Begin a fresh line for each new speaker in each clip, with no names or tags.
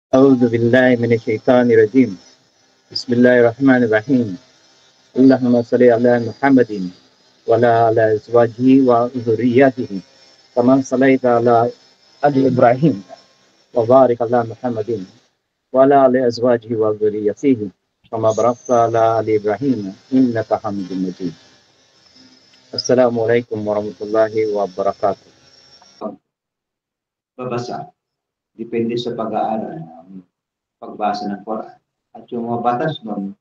أعوذ بالله من الشيطان الرجيم بسم الله الرحمن الرحيم اللهم صل على محمد وعلى آل أزواجه وذرياته كما صليت على آل إبراهيم وبارك على محمد وعلى آل أزواجه وذريته كما باركت على آل إبراهيم إنك حميد مجيد. السلام عليكم ورحمة الله وبركاته.
Babasa. Depende sa pag-aaral ng pagbasa ng Quran. At yung mga batas nun,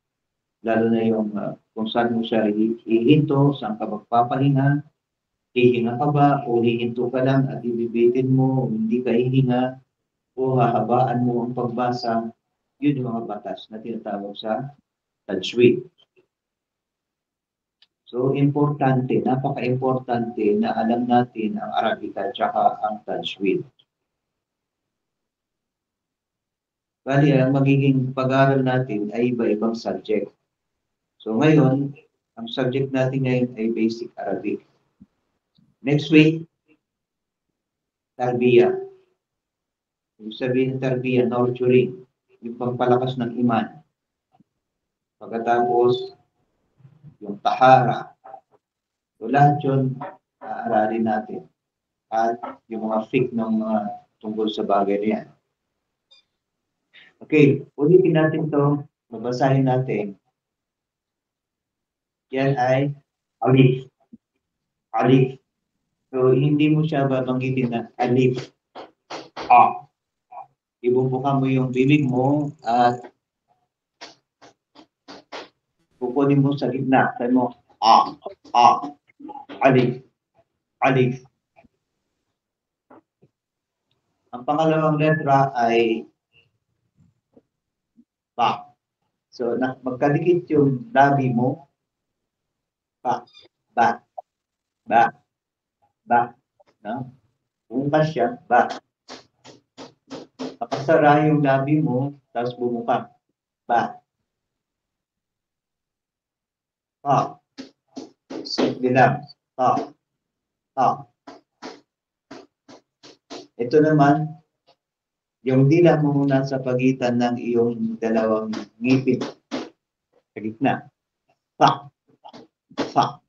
lalo na yung kung saan mo siya hihinto, saan ka magpapahinga, hihinga ka ba, o hihinto ka lang at ibibitin mo, hindi ka hihinga, o hahabaan mo ang pagbasa, yun yung mga batas na tinatawag sa tajwid. So, importante, napaka-importante na alam natin ang Arabika at saka ang tajwid. Bali, ang magiging pag-aaral natin ay iba-ibang subject. So ngayon, ang subject natin ngayon ay Basic Arabic. Next week, Tarbiyah. Ibig sabihin ng Tarbiyah, nurturing, yung pampalakas ng iman. Pagkatapos, yung Tahara. So lahat yun, aaralin natin. At yung mga fiqh ng mga tungkol sa bagay na yan. Okay, ulitin natin to, mabasahin natin. Yan ay alif. Alif. So, hindi mo siya babanggitin na alif. A. Ibubuka mo yung bibig mo at kukunin mo sa gitna. Sabi mo, A. Alif. Alif. Ang pangalawang letra ay Ba. So, magkadikit yung labi mo. Ba. Ba. Ba. Ba. No? Bumukas siya. Ba. Nakasara yung labi mo, tapos bumuka. Ba. Ta. Simple lang. Ta. Ta. Ito naman, yung dila mo muna sa pagitan ng iyong dalawang ngipin. Sa gitna. Ta. Ta.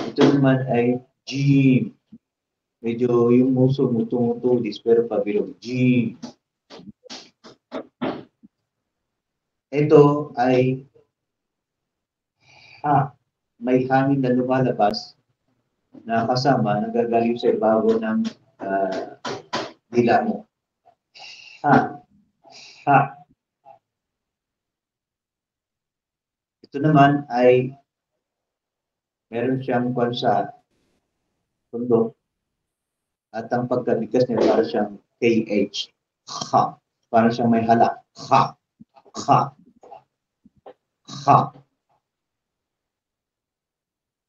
Ito naman ay Jim. Medyo yung muso mo tumutulis pero pabilog. Jim. Ito ay Ha. May hangin na lumalabas na kasama nagagaling sa ibabaw ng dila mo. Ha. Ha. Ito naman ay meron siyang kwan sa tundo at ang pagkabigkas niya para siyang KH. Ha. Para siyang may hala. Ha. Ha. Ha.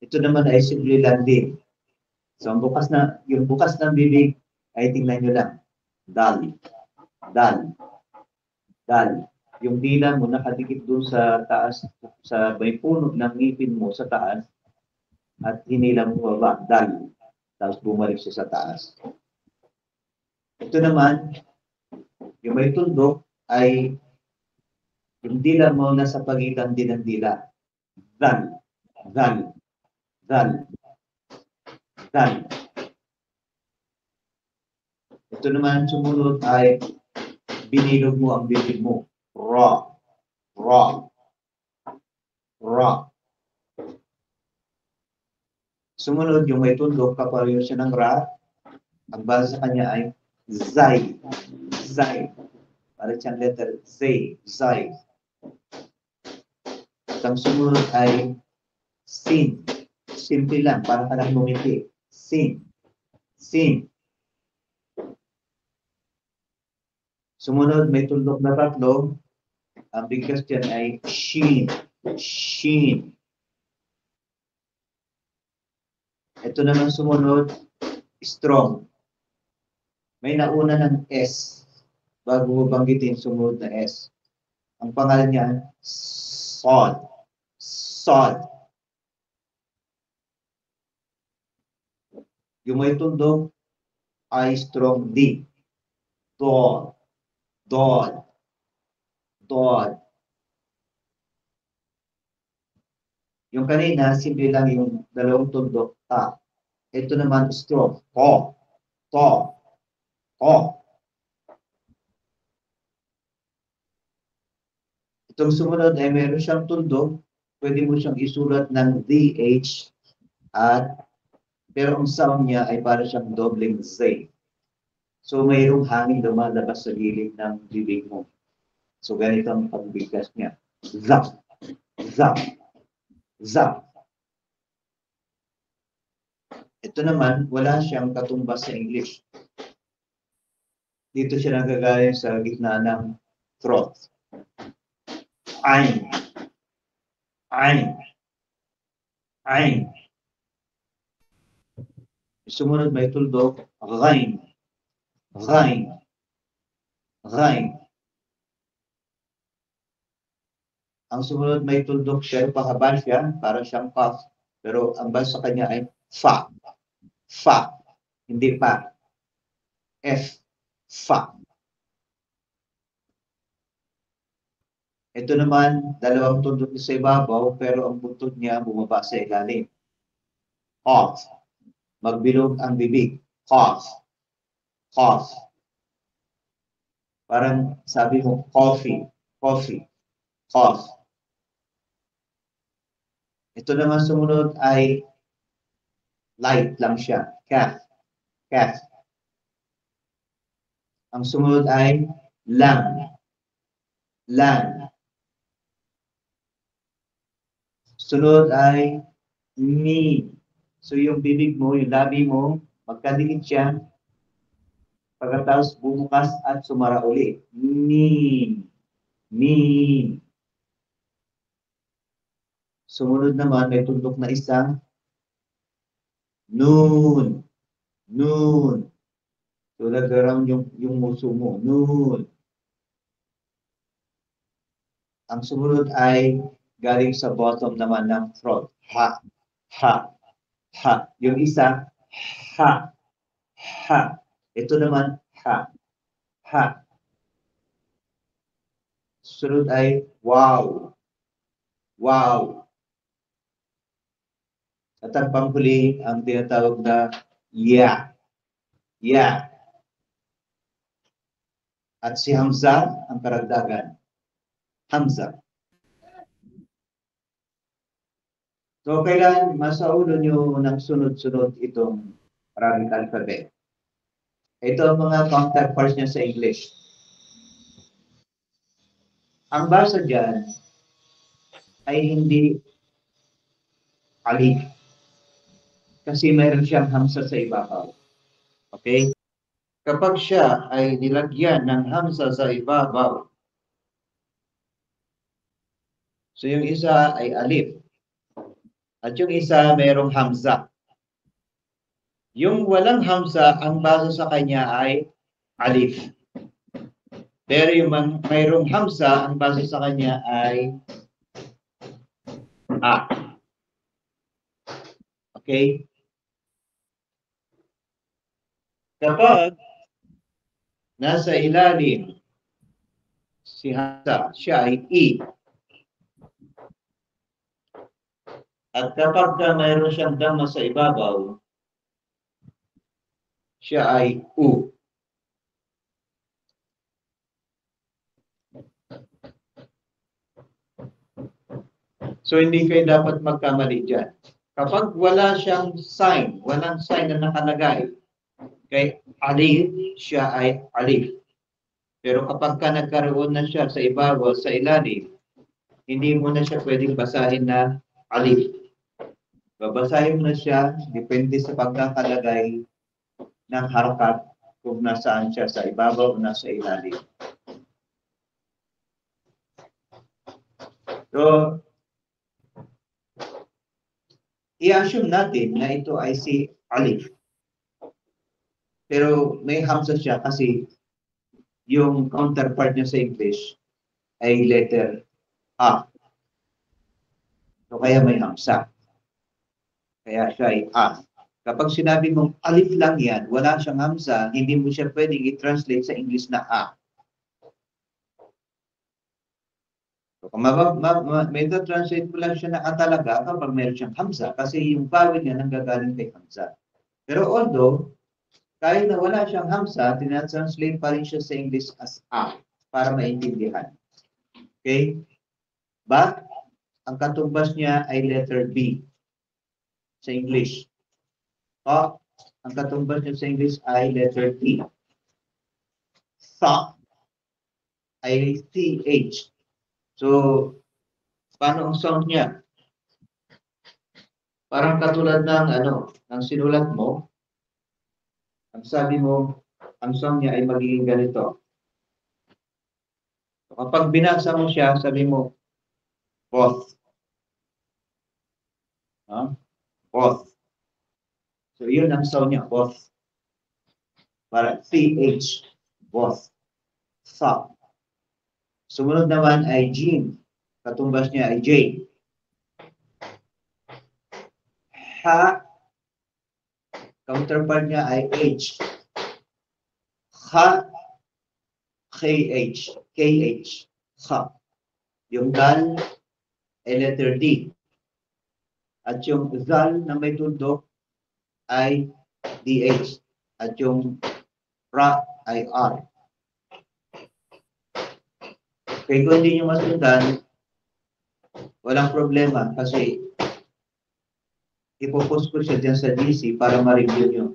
Ito naman ay simple lang din. So, yung bukas ng bibig ay tingnan nyo lang. Dal. Dal. Dal. Yung dila mo nakadikit doon sa taas, sa may puno ng ngipin mo sa taas, at hinila mo baba. Dal. Tapos bumalik siya sa taas. Ito naman, yung may tuldok ay yung dila mo nasa pagitan din ng dila. Dal. Dal. Dal. Dal. Ito naman sumunod ay binilog mo ang bibig mo. Ra. Ra. Ra. Sumunod yung may tundok, kapareho siya ng ra. Ang basa sa kanya ay zay. Zay. Para siyang letter Z. Zay. At ang sumunod ay sin. Simple lang, para ka lang bumiti. Sin. Sin. Sumunod, may tundok na tatlo. Ang bigkas dyan ay shin. Shin. Ito naman sumunod, strong. May nauna ng S bago mo banggitin sumunod na S. Ang pangalan niya, Sod. Sod. Yung may tundok ay strong D. Dod. Dod. Dod. Yung kanina, simple lang yung dalawang tundok, ta. Ito naman, strong. To. To. To. Itong sumunod ay meron siyang tundok. Pwede mo siyang isulat ng DH at pero ang sound niya ay para siyang dobleng Z. So mayroong hangin lumalabas sa gilid ng bibig mo. So ganito ang pagbigkas niya. Zap. Zap. Zap. Ito naman, wala siyang katumbas sa English. Dito siya nagagaling sa gitna ng throat. Ain. Ain. Ain. Sumunod may tuldok. Ghain. Ghain. Ghain. Ang sumunod may tuldok pero pahaba siya, para siyang cough. Pero ang basa sa kanya ay fa. Fa. Hindi pa. F. Fa. Ito naman, dalawang tundok sa ibabaw, pero ang buntod niya bumaba sa ilalim. Cough. Magbilog ang bibig. Cough. Cough. Parang sabi mo, coffee. Coffee. Cough. Ito naman sumunod ay light lang siya. Calf. Calf. Ang sumunod ay lang. Lang. Sunod ay ni. So yung bibig mo, yung labi mo, magkadikit siya. Pagkatapos bumukas at sumara uli. Ni. Ni. Sumunod naman, may tundok na isang noon. Noon. So nag-around yung muso mo. Noon. Ang sumunod ay galing sa bottom naman ng throat. Ha. Ha. Ha. Yung isa, ha. Ha. Ito naman, ha. Ha. Sunod ay wow. Wow. At ang panghuli, ang tinatawag na yeah. Yeah. At si Hamza, ang karagdagan. Hamza. So, kailan masaulo nyo ng sunod-sunod itong Arabic alphabet? Ito ang mga counterparts niya sa English. Ang basa dyan ay hindi alif. Kasi mayroon siyang hamsa sa ibabaw. Okay? Kapag siya ay nilagyan ng hamsa sa ibabaw, so yung isa ay alif. At yung isa mayroong hamza. Yung walang hamza, ang basa sa kanya ay alif. Pero yung mayroong hamza, ang basa sa kanya ay a. Okay? Kapag nasa ilalim si hamza, siya ay i. At kapag mayroon siyang dhamma sa ibabaw, siya ay u. So hindi kayo dapat magkamali dyan. Kapag wala siyang sign, walang sign na nakalagay, kay alif, siya ay alif. Pero kapag ka nagkaroon na siya sa ibabaw, sa ilalim, hindi mo na siya pwedeng basahin na alif. Babasahin mo na siya, depende sa pagkakalagay ng harakat kung nasaan siya, sa ibabaw o nasa ilalim. So, i-assume natin na ito ay si alif. Pero may hamsa siya kasi yung counterpart niya sa English ay letter A. So kaya may hamsa. Kaya siya ay A. Kapag sinabi mong alif lang yan, wala siyang hamza, hindi mo siya pwedeng i-translate sa English na a. So, kung may translate ko lang siya na a talaga kapag meron siyang hamza, kasi yung vowel niya nanggagaling kay hamza. Pero although, kahit na wala siyang hamza, tinatranslate pa rin siya sa English as a para maintindihan. Okay? But, ang katumbas niya ay letter B sa English. O, ang katumbas niya sa English ay letter T. Sa ay TH. So, paano ang sound niya? Parang katulad ng ng sinulat mo. Ang sabi mo, ang sound niya ay magiging ganito. So, kapag binasa mo siya, sabi mo, both. Both. So, yun ang sound niya, both. Para TH, both. Sa. Sumunod naman ay Jean. Katumbas niya ay J. Ha. Counterpart niya ay H. Ha. KH. KH. Ha. Yung dal ay letter D. At yung zal na may tuldok ay DH. At yung ra ay R. Kaya kung hindi nyo masundan, walang problema kasi ipopost ko siya dyan sa GC para ma-review nyo.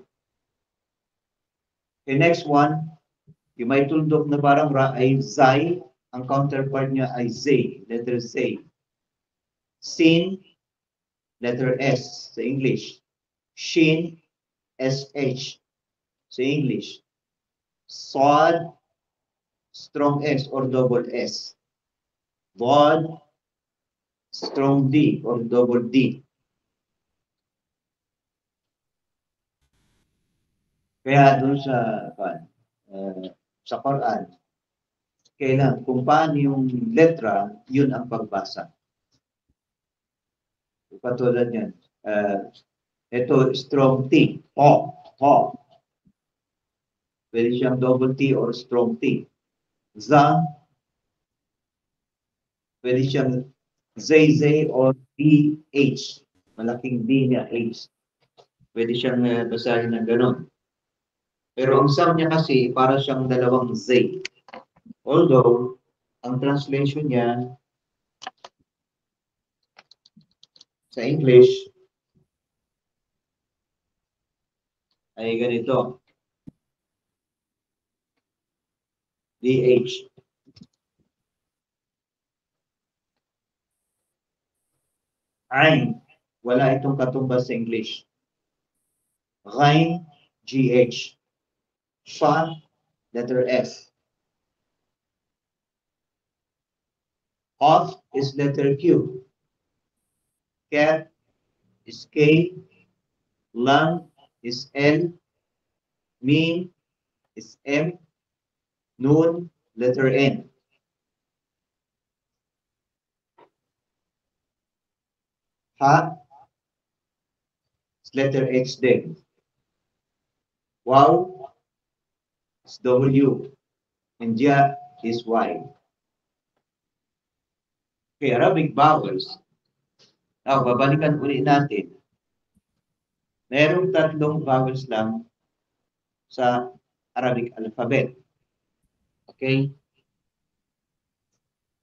Okay, next one, yung may tuldok na parang ra ay Zai. Ang counterpart niya ay Z, letter Z. Sin, letter S sa English. Shin, SH sa English. Sod, strong S or double S. Vod, strong D or double D. Kaya doon sa Quran, kailan kung paano yung letra, yun ang pagbasa. Katulad yan. Ito, strong T. Ho. Ho. Pwede siyang double T or strong T. Za. Pwede siyang ZZ or DH. Malaking D niya, H. Pwede siyang basahin na gano'n. Pero ang sound niya kasi, para siyang dalawang Z. Although, ang translation niya sa English ay ganito. DH. Ain. Wala itong katumbas sa English. Ghain, GH. Fa, letter F. Off is letter Q. Cat is K. Lang is L. Mim is M. Noon, letter N. Ha is letter H din. Wow is W. And Ja is Y. Okay, Arabic vowels. Now, babalikan ulit natin. Merong 3 vowels lang sa Arabic alphabet. Okay?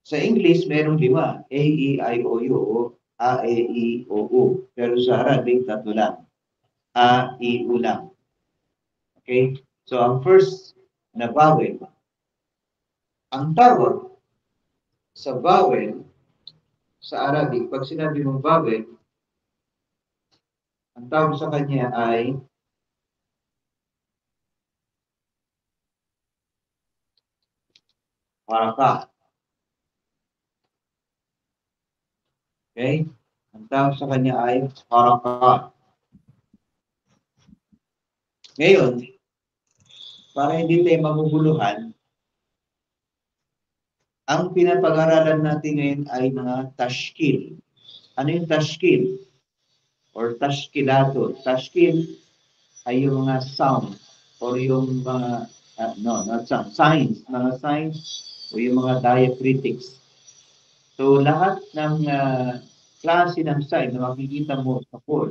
Sa English, merong 5. A, E, I, O, U. A, E, I, O, U. Pero sa Arabic, 3 lang. A, I, U lang. Okay? So, ang first na vowel, ang tawag sa vowel sa Arabic, pag sinabi mong vowel, ang tawag sa kanya ay haraka. Okay? Ang tawag sa kanya ay haraka. Ngayon, para hindi tayo maguguluhan, ang pinapag-aralan natin ngayon ay mga tashkil. Ano yung tashkil? or tashkilato. Tashkil ay yung mga sound or yung mga, no, not sound, signs, mga signs o yung mga diacritics. So lahat ng klase ng sign na makikita mo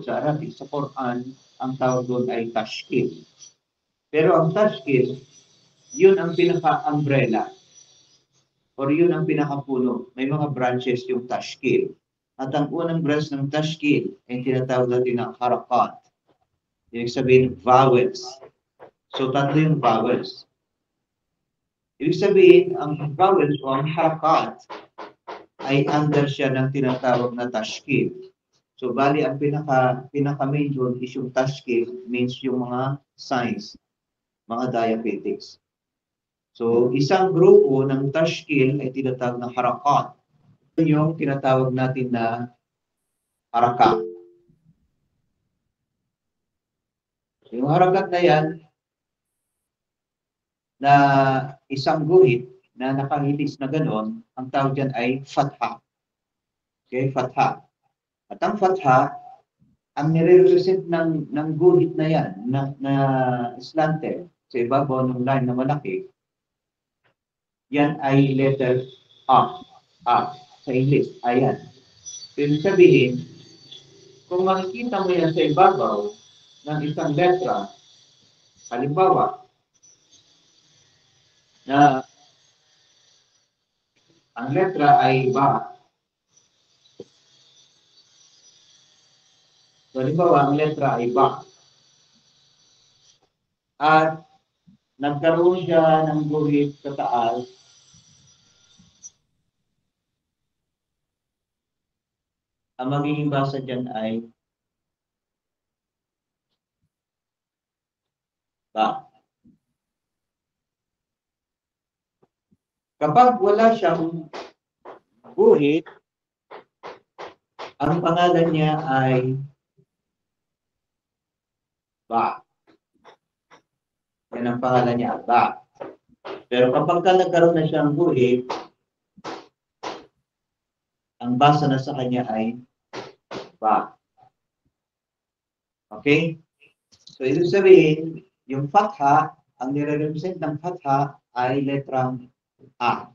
sa Arabic, sa Quran, ang tawag doon ay tashkil. Pero ang tashkil, yun ang pinaka-umbrella or yun ang pinaka-puno. May mga branches yung tashkil. At ang unang branch ng tashkil ay tinatawag natin ng harakat. Ibig sabihin, vowels. So, tatlo yung vowels. Ibig sabihin, ang vowels o ang harakat ay under siya ng tinatawag na tashkil. So, bali, ang pinaka-main doon is yung tashkil, means yung mga signs, mga diacritics. So, isang grupo ng tashkil ay tinatawag na harakat. Ito yung tinatawag natin na harakat. So, yung harakat na yan, na isang guhit na nakahilis na gano'n, ang tawag dyan ay fatha. Okay, fatha. At ang fatha, ang nire-represent ng guhit na yan, na slanted, sa ibabaw ng line na malaki, yan ay letter A. A. Sa English, ayan. Ibig sabihin, kung makikita mo yan sa ibabaw ng isang letra, halimbawa, na ang letra ay ba. So, halimbawa, ang letra ay ba. At nagkaroon siya ng guhit sa taas, ang magiging basa dyan ay ba. Kapag wala siyang guhit, ang pangalan niya ay ba. Yan ang pangalan niya, ba. Pero kapag nagkaroon na siyang guhit, ang basa na sa kanya ay ba. Okay? So, ibig sabihin, yung fatha, ang nire-represent ng fatha ay letrang A.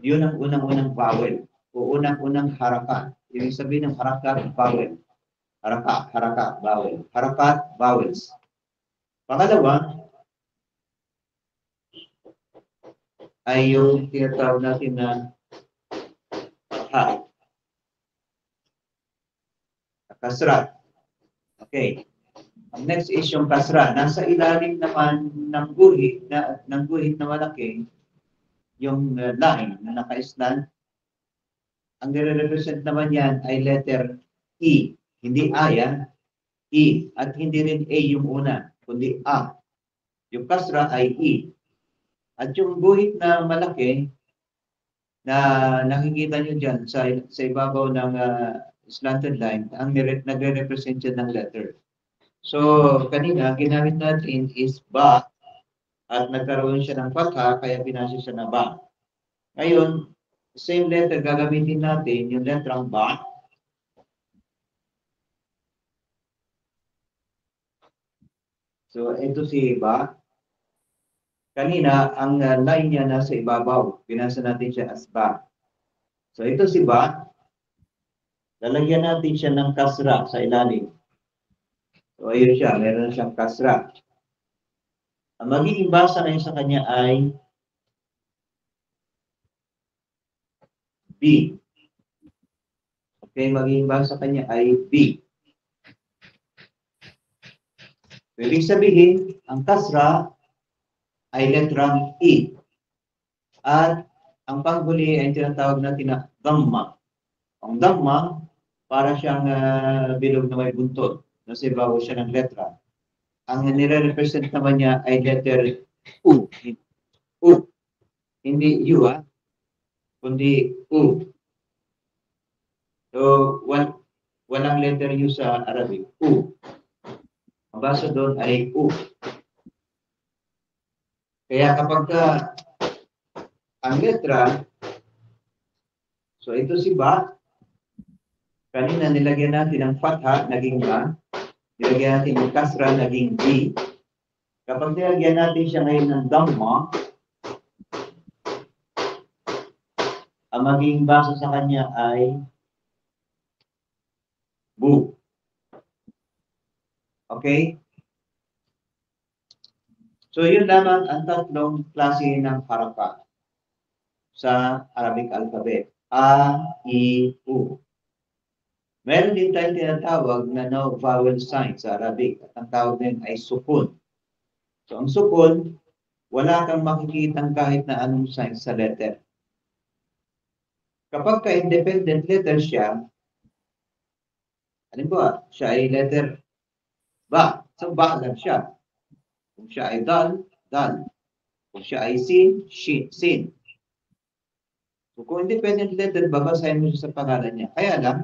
Yun ang unang-unang vowel o unang-unang harakat. Ibig sabihin ng harakat, vowel. Harakat, vowel. Harakat, vowels. Pangalawa, ay yung tinatawag natin na fatha. Kasra. Okay. Ang next is yung kasra. Nasa ilalim naman ng guhit na malaki, yung line na naka-slant, ang nire-represent naman yan ay letter E. Hindi A yan. E. At hindi rin A yung una, kundi A. Yung kasra ay E. At yung guhit na malaki na nakikita nyo dyan sa ibabaw ng slanted line, ang nagre-represent yan ng letter. So, kanina, ginamit natin is ba at nagkaroon siya ng fatha, kaya binasa siya na ba. Ngayon, same letter, gagamitin natin yung letrang ba. So, ito si ba. Kanina, ang line niya nasa ibabaw. Binasa natin siya as ba. So, ito si ba. Lalagyan natin siya ng kasra sa ilalim. So, ayun siya. Meron siyang kasra. Ang magiging basa ngayon sa kanya ay B. Okay, magiging basa sa kanya ay B. Ibig sabihin, ang kasra ay letrang E. At ang panghuli ay tinatawag natin na dhamma. Ang dhamma, para siyang bilog na may buntot. Nasa ibabaw siya ng letra. Ang nire-represent naman niya ay letter U. U. Hindi U, kundi U. So, walang letter U sa Arabic. U. Ang basa doon ay U. Kaya kapag ang letra, so ito si ba, Kanina nilagyan natin ng fatha, naging ma. Nilagyan natin ng kasra, naging di. Kapag nilagyan natin siya ngayon ng dhamma, ang maging basa sa kanya ay bu. Okay? So, yun lamang ang tatlong klase ng haraka sa Arabic alphabet. A, I, U. Meron din tayong tinatawag na no vowel sign sa Arabic. At ang tawag din ay sukun. So, ang sukun, wala kang makikitang kahit na anong sign sa letter. Kapag ka-independent letter siya, halimbawa, siya ay letter ba. So, ba lang siya. Kung siya ay dal, dal. Kung siya ay sin, sin. So, kung independent letter, babasahin mo siya sa pangalan niya. Kaya lang,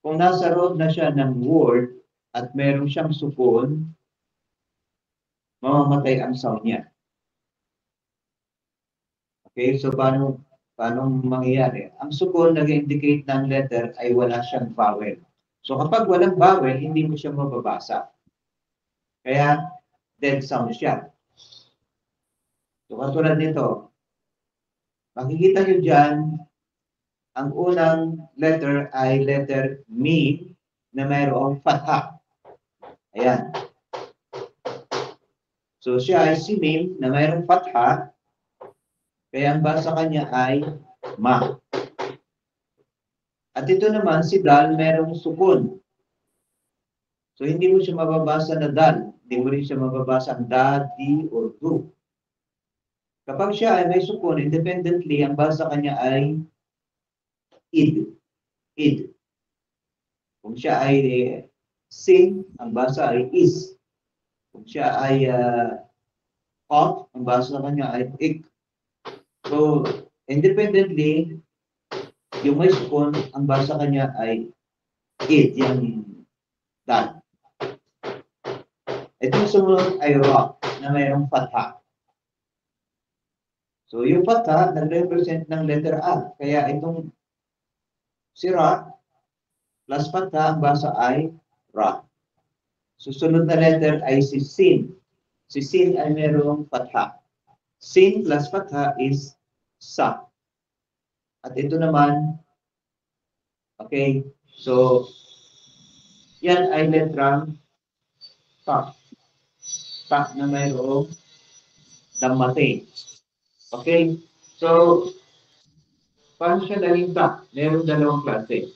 kung nasa root na siya ng word at meron siyang sukun, mamamatay ang sound niya. Okay, so paano mangyayari? Ang sukun nag-indicate ng letter ay wala siyang vowel. So kapag walang vowel, hindi mo siya mababasa. Kaya, dead sound siya. So katulad nito, makikita nyo dyan, ang unang letter ay letter mi na mayroong fatha. Ayan. So siya ay si mim na mayroong fatha, kaya ang basa kanya ay ma. At ito naman, si dal, mayroong sukun. So hindi mo siya mababasa na dal. Hindi mo rin siya mababasa ang da, di, or du. Kapag siya ay may sukun, independently, ang basa kanya ay id. Id. Kung siya ay sin, ang basa ay is. Kung siya ay qaf, ang basa kanya ay ik. So, independently, yung may sukun, ang basa kanya ay id, yung dal. Itong sumunod ay ra, na mayroong fatha. So, yung fatha, nag-represent ng letter A. Kaya itong si ra, plus fatha, ang basa ay ra. Susunod na letter ay si sin. Si sin ay mayroong fatha. Sin plus fatha is sa. At ito naman, okay, so, yan ay letrang ta. Ta na mayroong damate. Okay, so, paano siya naging ta? Meron dalawang klase.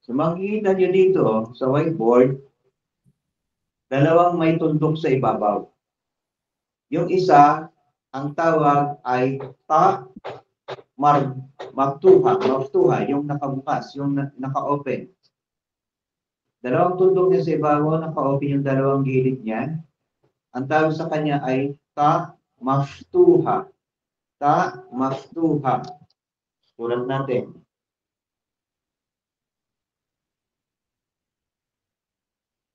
So, makikita nyo dito sa whiteboard, dalawang may tundok sa ibabaw. Yung isa, ang tawag ay ta maftuha, yung nakabukas, yung naka-open. Dalawang tundok niya sa ibabaw, naka-open yung dalawang gilid niya. Ang tawag sa kanya ay ta maftuha. Ta maftuha. Ulat natin.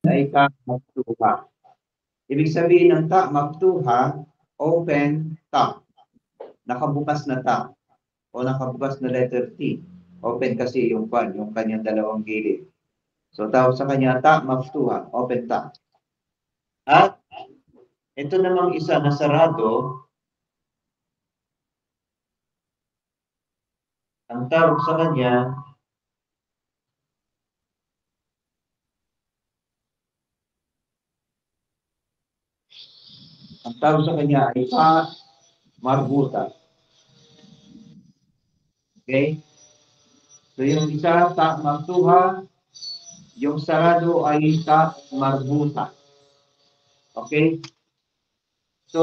Ay ta maftuha. Ibig sabihin ng ta maftuha, open ta. Nakabukas na ta. O nakabukas na letter T. Open kasi yung kanyang dalawang gilid. So, tawag sa kanya ta maftuha, open ta. At ito namang isa na sarado, ang tawag sa kanya ay ta marbuta. Okay? So, yung isa, ta maftuha, yung sarado ay ta marbuta. Okay? So,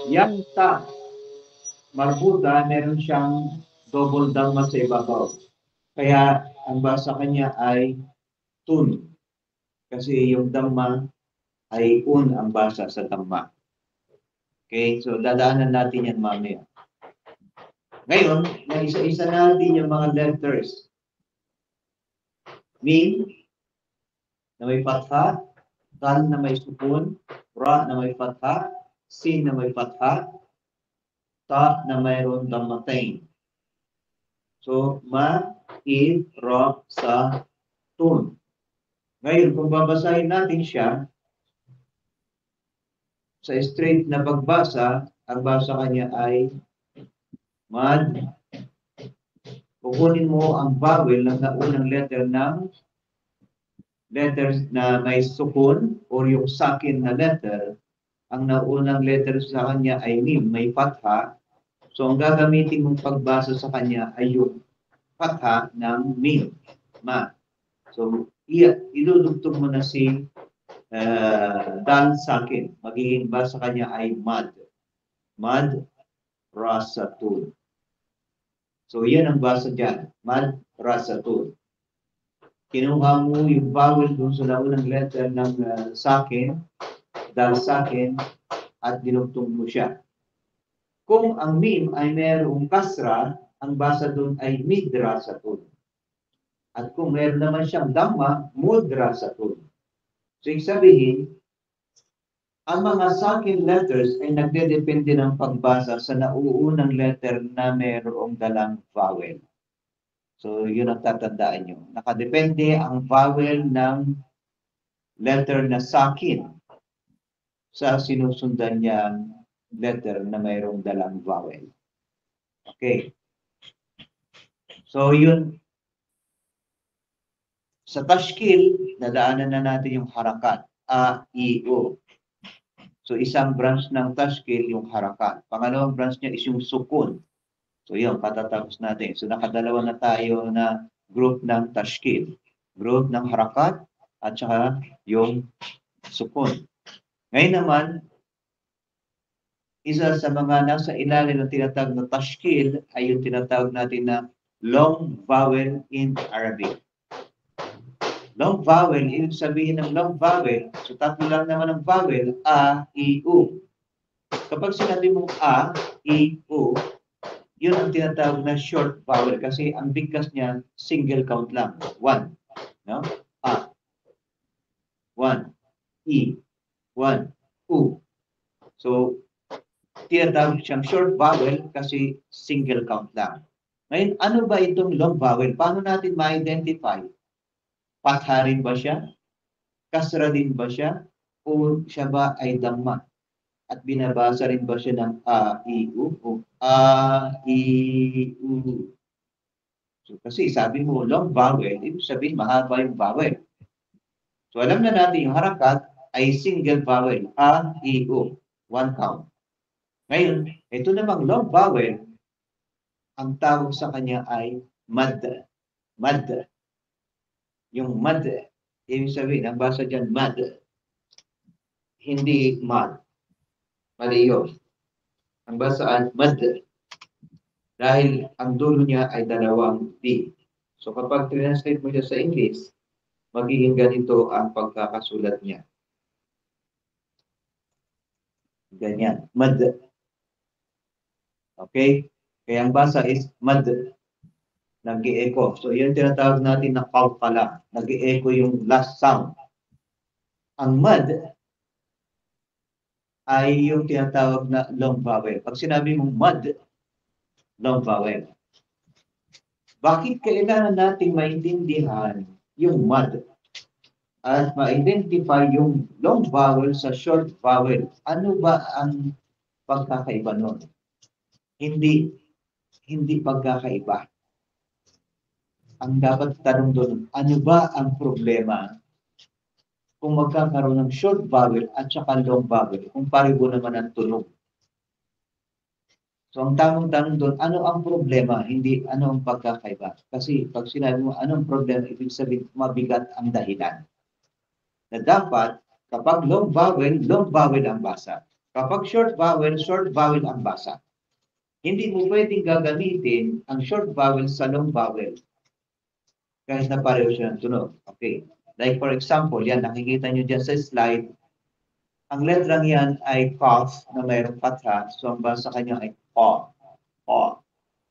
yung ta marbuta, meron siyang double dhamma sa ibabaw. Kaya, ang basa kanya ay tun. Kasi yung dhamma ay un ang basa sa dhamma. Okay? So, dadaanan natin yan mamaya. Ngayon, isa-isa natin yung mga letters Mim na may fatha, dal na may sukun, ra na may fatha, sin na may fatha, ta na mayroon damatain. So, ma, id, ra, sa, tun. Ngayon, kung babasahin natin siya, sa straight na pagbasa, ang basa kanya ay mad. Kukunin mo ang vowel ng naunang letter ng letters na may sukun or yung sakin na letter. Ang naunang letter sa kanya ay mim, may fatha. So, ang gagamitin mong pagbasa sa kanya ay yung fatha ng mim, ma. So, idudugtong mo na si dal sakin. Magiging basa kanya ay mad. Mad, rasatul. So, yan ang basa dyan. Mad, rasatul. Kinuha mo yung vowel dun sa naunang letter ng sakin, dal sakin, at dinugtong mo siya. Kung ang mim ay mayroong kasra, ang basa dun ay midrasatul. At kung meron naman siyang dhamma, mudrasatul. So, ibig sabihin, ang mga sakin letters ay nagdedepende ng pagbasa sa nauunang letter na mayroong dalang vowel. So, yun ang tatandaan nyo. Nakadepende ang vowel ng letter na sakin sa sinusundan niyang letter na mayroong dalang vowel. Okay. So, yun. Sa tashkil, nadaanan na natin yung harakat. A, I, O. So, isang branch ng tashkil, yung harakat. Pangalawang branch niya is yung sukun. So, yun, patatapos natin. So, nakadalawa na tayo na group ng tashkil. Group ng harakat at saka yung sukun. Ngayon naman, isa sa mga nasa ilalim ng tinatawag na tashkil ay yung tinatawag natin na long vowel in Arabic. Long vowel, ibig sabihin ng long vowel, so tatlo lang naman ang vowel, A, I, U. Kapag sinabi mong A, I, U, yun ang tinatawag na short vowel kasi ang bigkas niya, single count lang. 1. No? A. 1. I. 1. U. So, tinatawag siyang short vowel kasi single count lang. Ngayon, ano ba itong long vowel? Paano natin ma-identify? Patha rin ba siya? Kasra din ba siya? O siya ba ay dhamma? At binabasa rin ba siya ng A, I, U? O A, I, U? So, kasi sabi mo, long vowel, ibig sabihin mahaba yung vowel. So, alam na natin yung harakat ay single vowel. A, I, U. 1 count. Ngayon, ito namang long vowel, ang tawag sa kanya ay mad. Mad. Yung mad, ibig sabihin, ang basa dyan, mad. Hindi mad. Mali yun. Ang basaan, mad. Dahil ang dulo niya ay dalawang D. So kapag translate mo siya sa English, magiging ganito ang pagkakasulat niya. Ganyan. Mad. Okay? Kaya ang basa is mad. Nag-i-echo. So yun tinatawag natin na qalqala. Nag-i-echo yung last sound. Ang mad ay yung tinatawag na long vowel. Pag sinabi mong mad, long vowel. Bakit kailangan natin maintindihan yung mad at ma-identify yung long vowel sa short vowel? Ano ba ang pagkakaiba nun? Hindi pagkakaiba. Ang dapat tanong doon, ano ba ang problema kung magkakaroon ng short vowel at saka long vowel kung pareho naman ang tunog? So, ang tamang tanong doon, ano ang problema? Hindi ano ang pagkakaiba. Kasi pag sinabi mo, anong problema, ibig sabihin, mabigat ang dahilan. Na dapat, kapag long vowel ang basa. Kapag short vowel ang basa. Hindi mo pwedeng gagamitin ang short vowel sa long vowel. Kahit na pareho siya ng tunog. Okay. Like for example, yan, nakikita nyo dyan sa slide. Ang letrang yan ay qaf na mayroong fatha. So, ang basa kanya ay qa. Qa.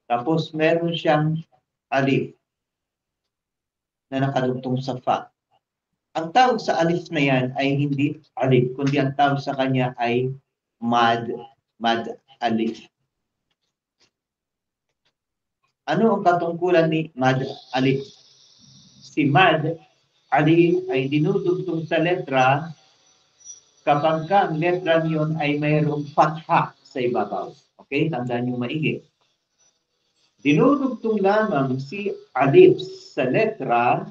Tapos, meron siyang alif. na nakadugtong sa fa. Ang tawag sa alif na yan ay hindi alif, kundi ang tawag sa kanya ay mad alif. Ano ang katungkulan ni mad alif? Si mad alif ay dinudugtong sa letra kapag ang letra niyon ay mayroong fatha sa ibabaw. Okay? Tandaan niyo maigi. Dinudugtong lamang si alif sa letra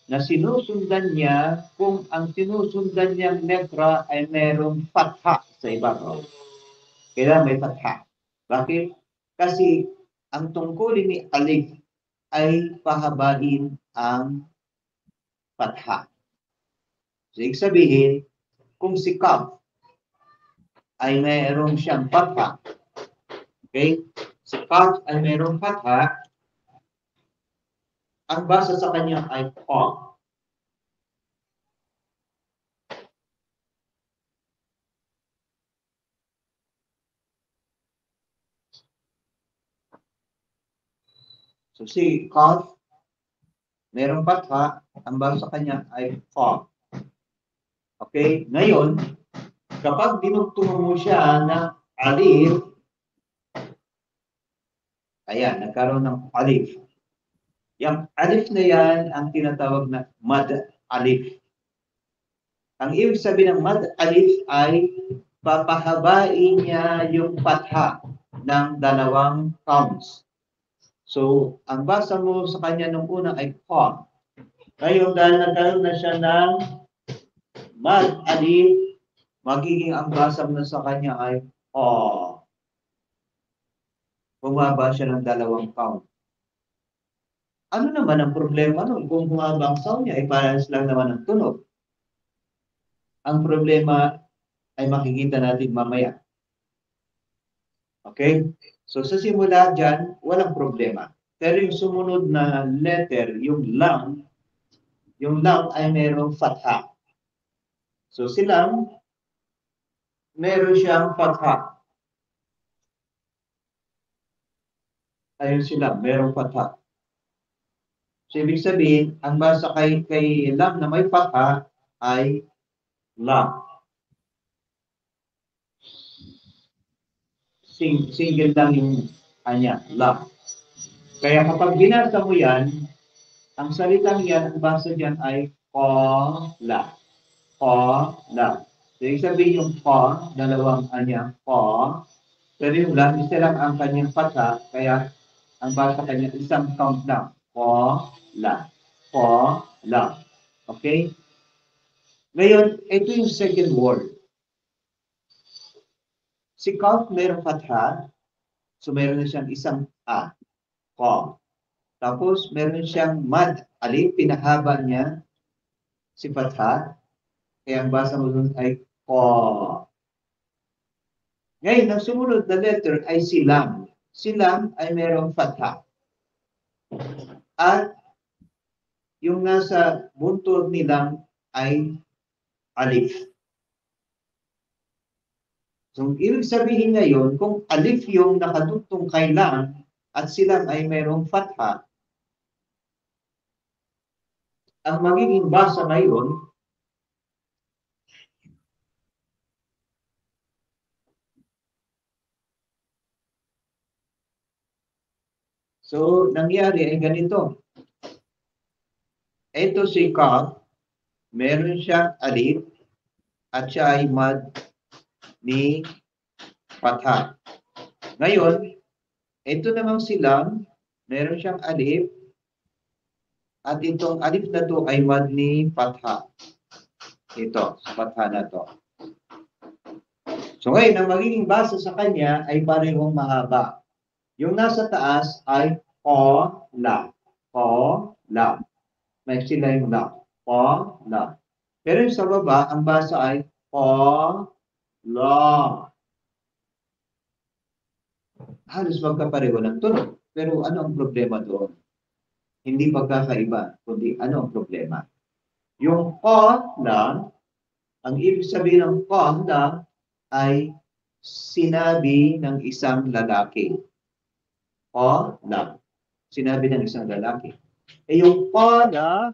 na sinusundan niya kung ang sinusundan niyang letra ay mayroong fatha sa ibabaw. Kailangan may fatha. Bakit? Kasi ang tungkulin ni alif ay pahabain ang fatha. So, ibig sabihin, kung si kaf ay mayroong siyang fatha, okay? Si kaf ay mayroong fatha, ang basa sa kanya ay qa. So si kaf, mayroong fatha, ang basa sa kanya ay qa. Okay? Ngayon, kapag dinugtungan mo siya ng alif, ayan, nagkaroon ng alif. Yung alif na yan ang tinatawag na mad alif. Ang ibig sabihin ng mad alif ay papahabain niya yung fatha ng dalawang counts. So, ang basa mo sa kanya nung una ay qa. Ngayon, dahil nagkaroon na siya ng mad alif, magiging ang basa mo sa kanya ay qa. Bumaba siya ng dalawang count. Ano naman ang problema nun? Kung bumaba ang sound niya, ay parehas lang naman ang tunog. Ang problema ay makikita natin mamaya. Okay? So sa simula dyan, walang problema. Pero yung sumunod na letter, yung lang ay mayroong fatha. So silang, meron siyang fatha. Ayun sila, mayroong fatha. So ibig sabihin, ang basa kay lang na may fatha ay lang. Single lang yung kanya, lang. Kaya kapag binasa mo yan, ang salitang yan, ang basa dyan ay la. La. So, ibig sabihin yung dalawang kanya, pero yung lang, isa lang ang kanyang pata, kaya ang basa kanya, isang count lang. La. Okay? Ngayon, ito yung second word. Si count mayroong fatha, so meron na siyang isang a, qa. Tapos meron siyang mad, alif, pinahaba niya si fatha, kaya ang basa mo dun ay qa. Ngayon, ang sumunod na letter ay silang. Silang ay merong fatha. At yung nasa buntod nilang ay alif. So, ibig sabihin ngayon, kung alif yung nakadugtong kay lang at silang ay mayroong fatha, ang magiging basa ngayon so nangyari ay ganito. Ito si kaf, meron siyang alif at siya ay mad ni fatha. Ngayon, ito namang silang, meron siyang alif at itong alif na to ay mad ni fatha. Ito, sa fatha na to. So ngayon, ang magiging basa sa kanya ay parehong mahaba. Yung nasa taas ay la. May sila yung la. Pero yung sa baba, ang basa ay la. Halos magkapareho ng tunog. Pero ano ang problema doon? Hindi pagkakaiba, kundi ano ang problema? Yung la, ang ibig sabihin ng la ay sinabi ng isang lalaki. La, sinabi ng isang lalaki. yung qala,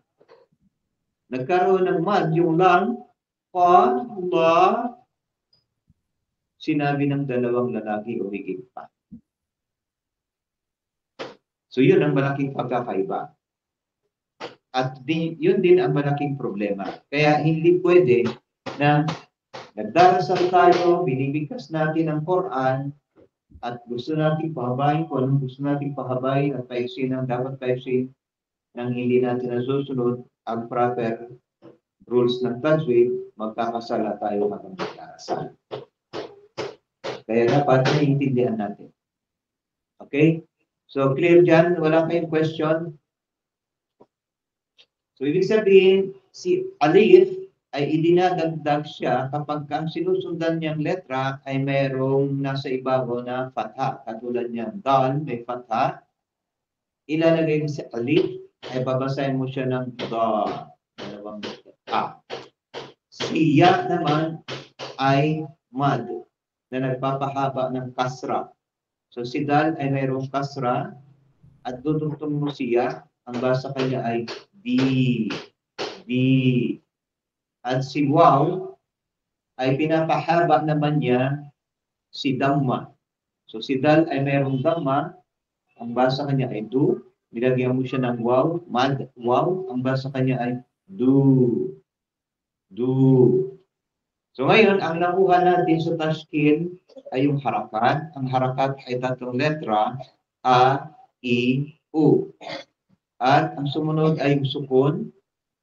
nagkaroon ng mad yung lang, qala, sinabi ng dalawang lalaki o higit pa. So yun ang malaking pagkakaiba. At yun din ang malaking problema. Kaya hindi pwede na nagdarasal tayo, binibigkas natin ang Quran, at gusto natin pahabain kung anong gusto natin pahabain at paiksin ang dapat paiksin nang hindi natin nasusunod ang proper rules ng tajwid, magkakasala tayo habang nagdarasal. Kaya dapat naiintindihan natin. Okay? So, clear dyan? Wala kayong question? So, ibig sabihin, si alif ay idinadagdag siya kapag ang sinusundan niyang letra ay mayroong nasa ibabaw na fatha. Katulad niyang dal, may fatha. Ilalagay mo si alif, ay babasahin mo siya ng da. Dalawang a. Si ya naman ay mad na nagpapahaba ng kasra. So, si dal ay mayroong kasra at dudugtong mo siya, ang basa kanya ay di. At si waw ay pinapahaba naman niya si damma. So si dal ay mayroong damma, ang basa kanya ay du, nilagyan mo siya ng waw, mad, waw, ang basa kanya ay du. So ngayon, ang nakuha natin sa tashkil ay yung harakat. Ang harakat ay tatlong letra, a, i, u. At ang sumunod ay yung sukun.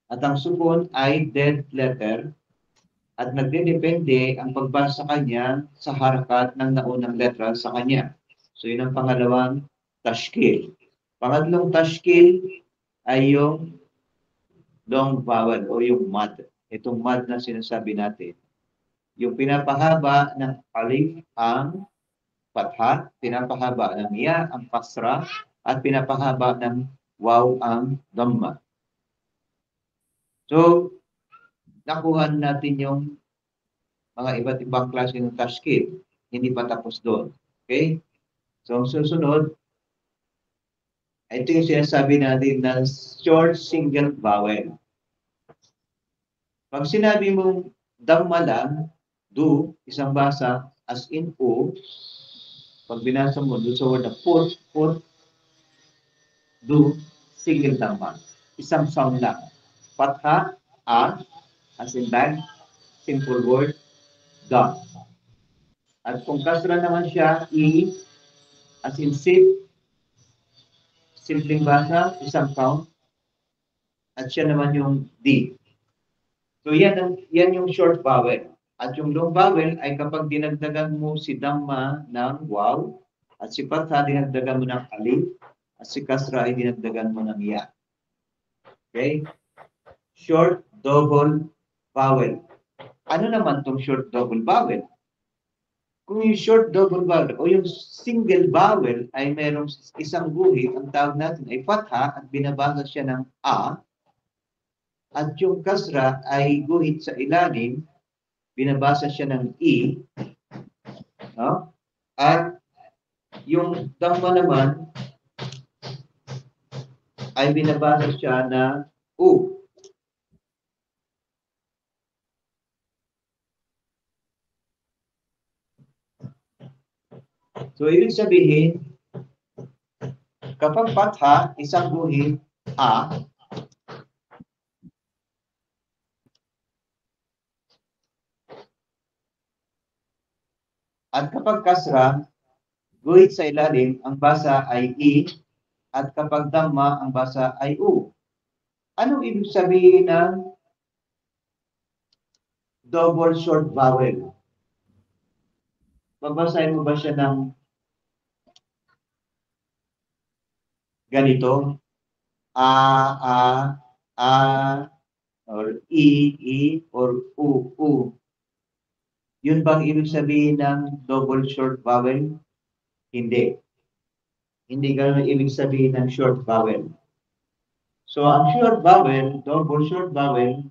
At ang sukun ay dead letter. At nagdedepende ang pagbasa kanya sa harakat ng naunang letra sa kanya. So yun ang pangalawang tashkil. Pangatlong tashkil ay yung long vowel o yung mad. Itong mad na sinasabi natin. Yung pinapahaba ng alif ang fatha, pinapahaba ng ya ang kasra, at pinapahaba ng waw ang dhamma. So, nakuha natin yung mga iba't ibang klase ng tashkil. Hindi pa tapos doon. Okay? So, ang susunod, ito yung sinasabi natin na short single vowel. Pag sinabi mong dhamma lang, do, isang basa, as in o, pag binasa mo doon sa word na put, do, single dhamma. Isang sound lang. Fatha, a, as in bag, simple word, da. At kung kasra naman siya, i, as in sip, simpleng basa, isang count, at siya naman yung D. So yan yung short vowel. At yung long vowel ay kapag dinagdagan mo si Dhamma ng waw, at si Patha dinagdagan mo ng alif, at si Kasra ay dinagdagan mo ng ya. Okay? Short double vowel. Ano naman tong short double vowel? Kung yung short double vowel o yung single vowel ay merong isang guhit, ang tawag natin ay Fatha at binabasa siya ng A, at yung kasra ay guhit sa ilalim, binabasa siya ng I, no? At yung dhamma naman ay binabasa siya ng U. So, ibig sabihin, kapag patha, isang guhit, A, at kapag kasra, guhit sa ilalim, ang basa ay I, at kapag dhamma, ang basa ay U. Anong ibig sabihin ng double short vowel? Babasahin mo ba siya ng ganito? A, or I, or U. Yun bang ibig sabihin ng double short vowel? Hindi. Hindi ganun ibig sabihin ng short vowel. So, ang short vowel, double short vowel,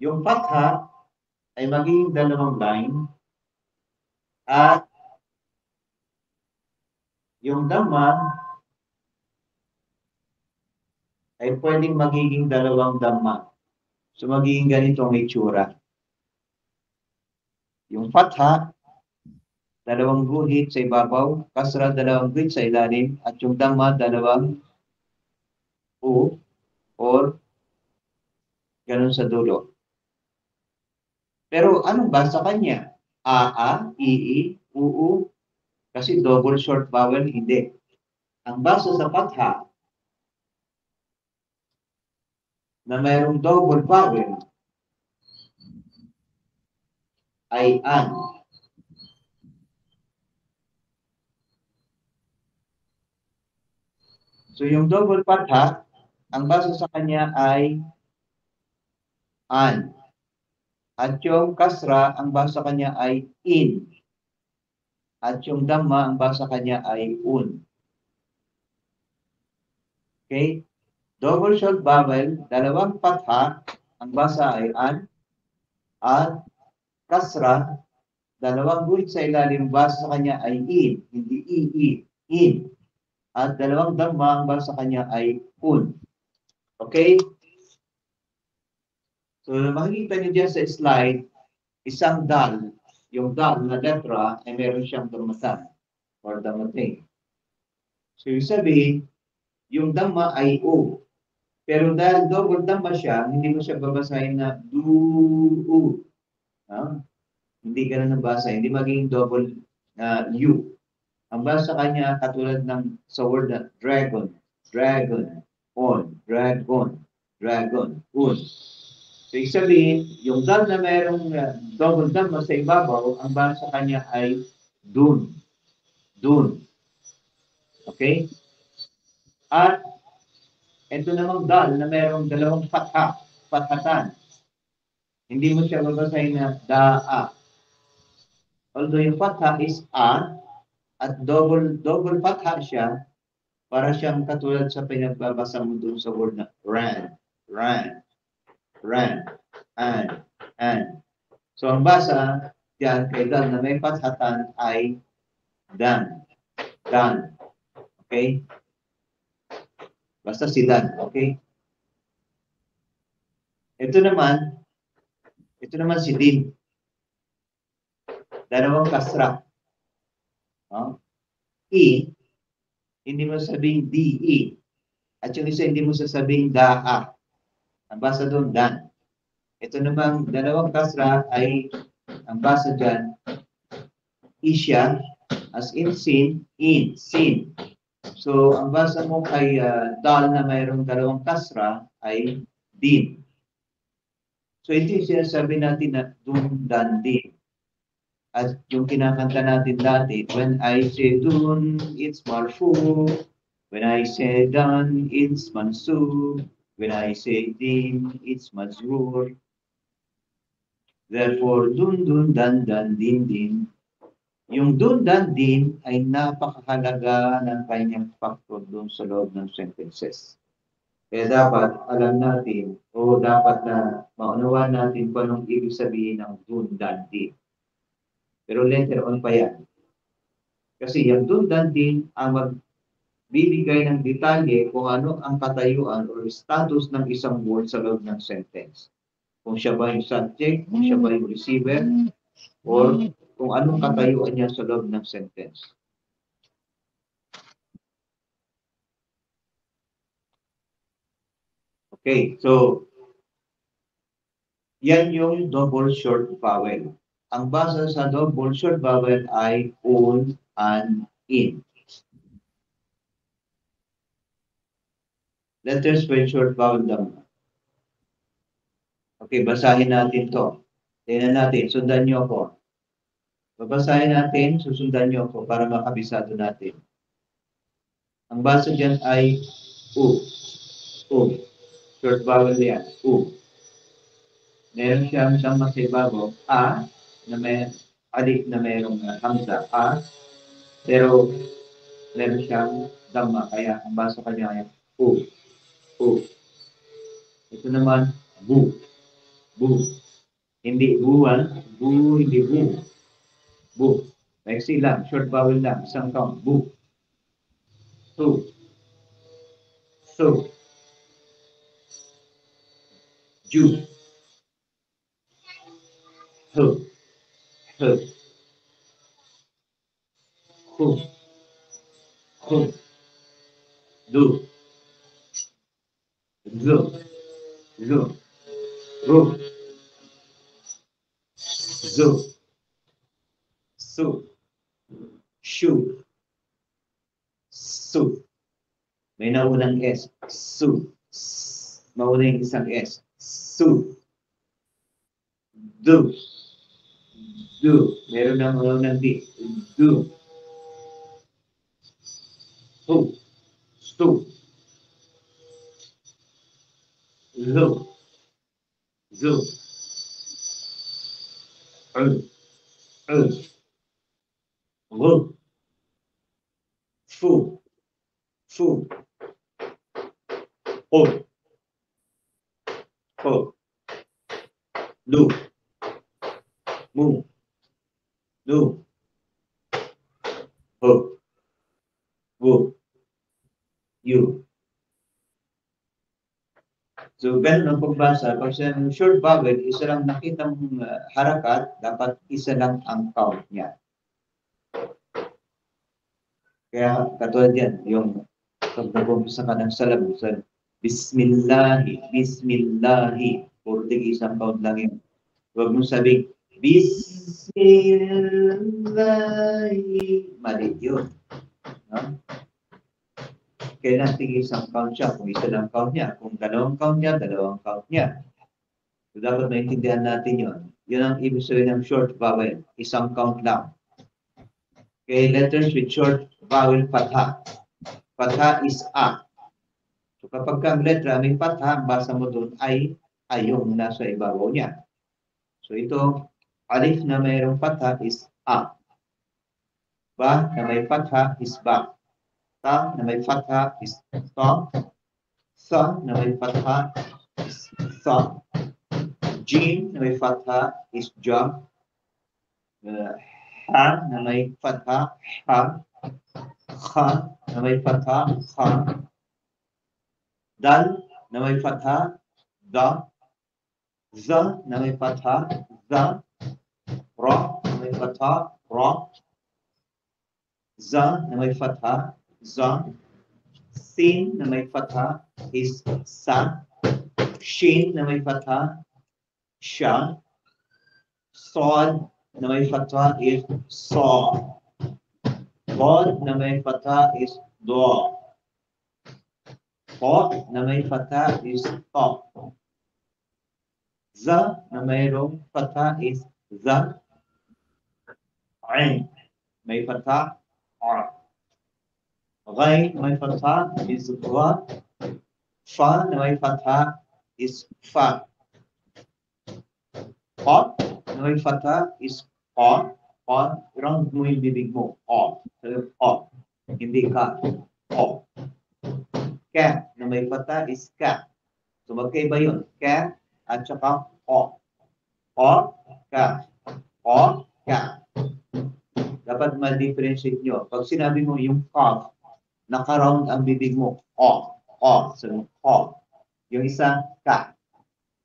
yung fatha ay magiging dalawang line at yung dhamma ay pwedeng magiging dalawang dhamma. So magiging ganito ang itsura. Yung fatha, dalawang guhit sa ibabaw, kasra, dalawang guhit sa ilalim, at yung dhamma, dalawang u or ganun sa dulo. Pero anong basa kanya? A, I, U, kasi double short vowel, hindi. Ang basa sa fatha na mayroong double vowel ay an. So yung double fatha, ang basa sa kanya ay an. At yung kasra, ang basa kanya ay in. At yung dhamma, ang basa kanya ay un. Okay? Double short vowel, dalawang fatha, ang basa ay an. At kasra, dalawang guhit sa ilalim, basa sa kanya ay in, hindi in. At dalawang dhamma, ang basa sa kanya ay un. Okay? So, makikita niyo dyan sa slide, isang dal, yung dal na letra, ay meron siyang dhamatan or dhamating. So, yung sabihin, yung dhamma ay o. Pero dahil double dhamma siya, hindi mo siya babasahin na du-u. Hindi ka na nabasa, hindi magiging double na u. Ang basa kanya katulad ng sa word na dragon, dragon, dragon, un. So, ibig sabihin, yung dal na mayroong double dhamma sa ibabaw, ang basa kanya ay dun, dun. Okay? At ito namang dal na mayroong dalawang fatha, fathatan. Hindi mo siya babasahin na daa. Although yung fatha is a, at double fatha siya, para siyang katulad sa pinagbabasa mo dun sa word na ran, an. So ang basa diyan kay dal na may fathatan ay dan. Okay? Basta si dan, okay? Ito naman si din. Dalawang kasra. I, hindi mo sabing di. At yung isa, hindi mo sasabing daa. Ang basa doon, dan. Ito namang dalawang kasra ay, ang basa dyan, isya, as in sin. So, ang basa mo kay dal na mayroong dalawang kasra ay din. So, ito yung sinasabi natin na dun, dan, din. At yung kinakanta natin dati, when I say dun, it's marfu. When I say dan, it's mansub. When I say din, it's majrur. Therefore, dun, dan, din. Yung dun, dan, din ay napakahalaga ng kanyang factor dun sa loob ng sentences. Kaya dapat alam natin o dapat na maunawaan natin kung anong ibig sabihin ng dun, dan, din. Pero later on pa yan. Kasi yung dun, dan, din ang magbibigay ng detalye kung ano ang katayuan o status ng isang word sa loob ng sentence. Kung siya ba yung subject, kung siya ba yung receiver, or kung anong katayuan niya sa loob ng sentence. Okay, so yan yung double short vowel. Ang basa sa double short vowel ay un, an, in. Letters with short vowel naman. Okay, basahin natin to. Tingnan natin, sundan niyo ako. Babasahin natin, susundan niyo ako para makabisado natin. Ang basa dyan ay u. Short vowel yan, u. Meron siyang dhamma sa ibabaw, a, na may alif na mayroong hamza, a, pero meron siyang dhamma, kaya ang basa kanya ay u. Ito naman, bu. Hindi buwan, hindi bu. Maiksi lang, short vowel lang, isang count, bu. So. Ju, Hu, Hu, Hu, Hu, Du, Lu, Lu, Ru, Zu, Su, Shu, Su. May naunang S. Su. Mauna yung isang S. Su. Du. Du. Meron na maunang D. Du. Hu. Stu. Lu. Zu. U. U. Ru. Fu. Fu. Hu. Hu. Lu. Mu. Lu. Hu. Wu. Yu. So, ganun ang pagbasa. Pag sa short vowel, isa lang nakitang harakat, dapat isa lang ang count niya. Kaya katulad yan, yung pag nag-umpisa ka ng salabusan, Bismillahi, Bismillahi, puro tig isang count lang yun. Huwag mong sabing, Bismillahi, mali yun. No? Kailan tig isang count siya, kung isa lang count niya, kung dalawang count niya, dalawang count niya. So, dapat maintindihan natin yun. Yun ang ibig sabihin ng short vowel, isang count lang. Okay, letters with short vowel patha. Patha is A. So kapag ang letra may patha, ang basa mo doon ay yung nasa ibabaw niya. So ito, alif na mayroong patha is A. Ba na may patha is Ba. Ta na may patha is Ta. Sa na may patha is Sa. Jim na may patha is Ja. Ha na may patha, Ha. Kha na may patha, Kha. Dal na may patha, Da. Za na may patha, Za. Ra na may patha, Ra. Za na may fatha, za. Sin na may fatha is sa. Shin na may fatha, sha. Sod na may fatha is sa. Dod na may fatha is do. Po na may fatha is to. Za na mayroong fatha is za. Ain may fatha R. Ghay may fatha is Ra. Fa na may fatha is Fa. Pot na may fatha is Pot. Pot, round mo yung bibig mo. O. So, O. Hindi ka. O. Ka na may fatha is Ka. So, magkaiba yun. Ka at saka O. O. Ka. O. Ka. Dapat ma-differentiate nyo. Pag sinabi mo yung cough, naka-round ang bibig mo. O. O. So, O. Yung isa, Ka.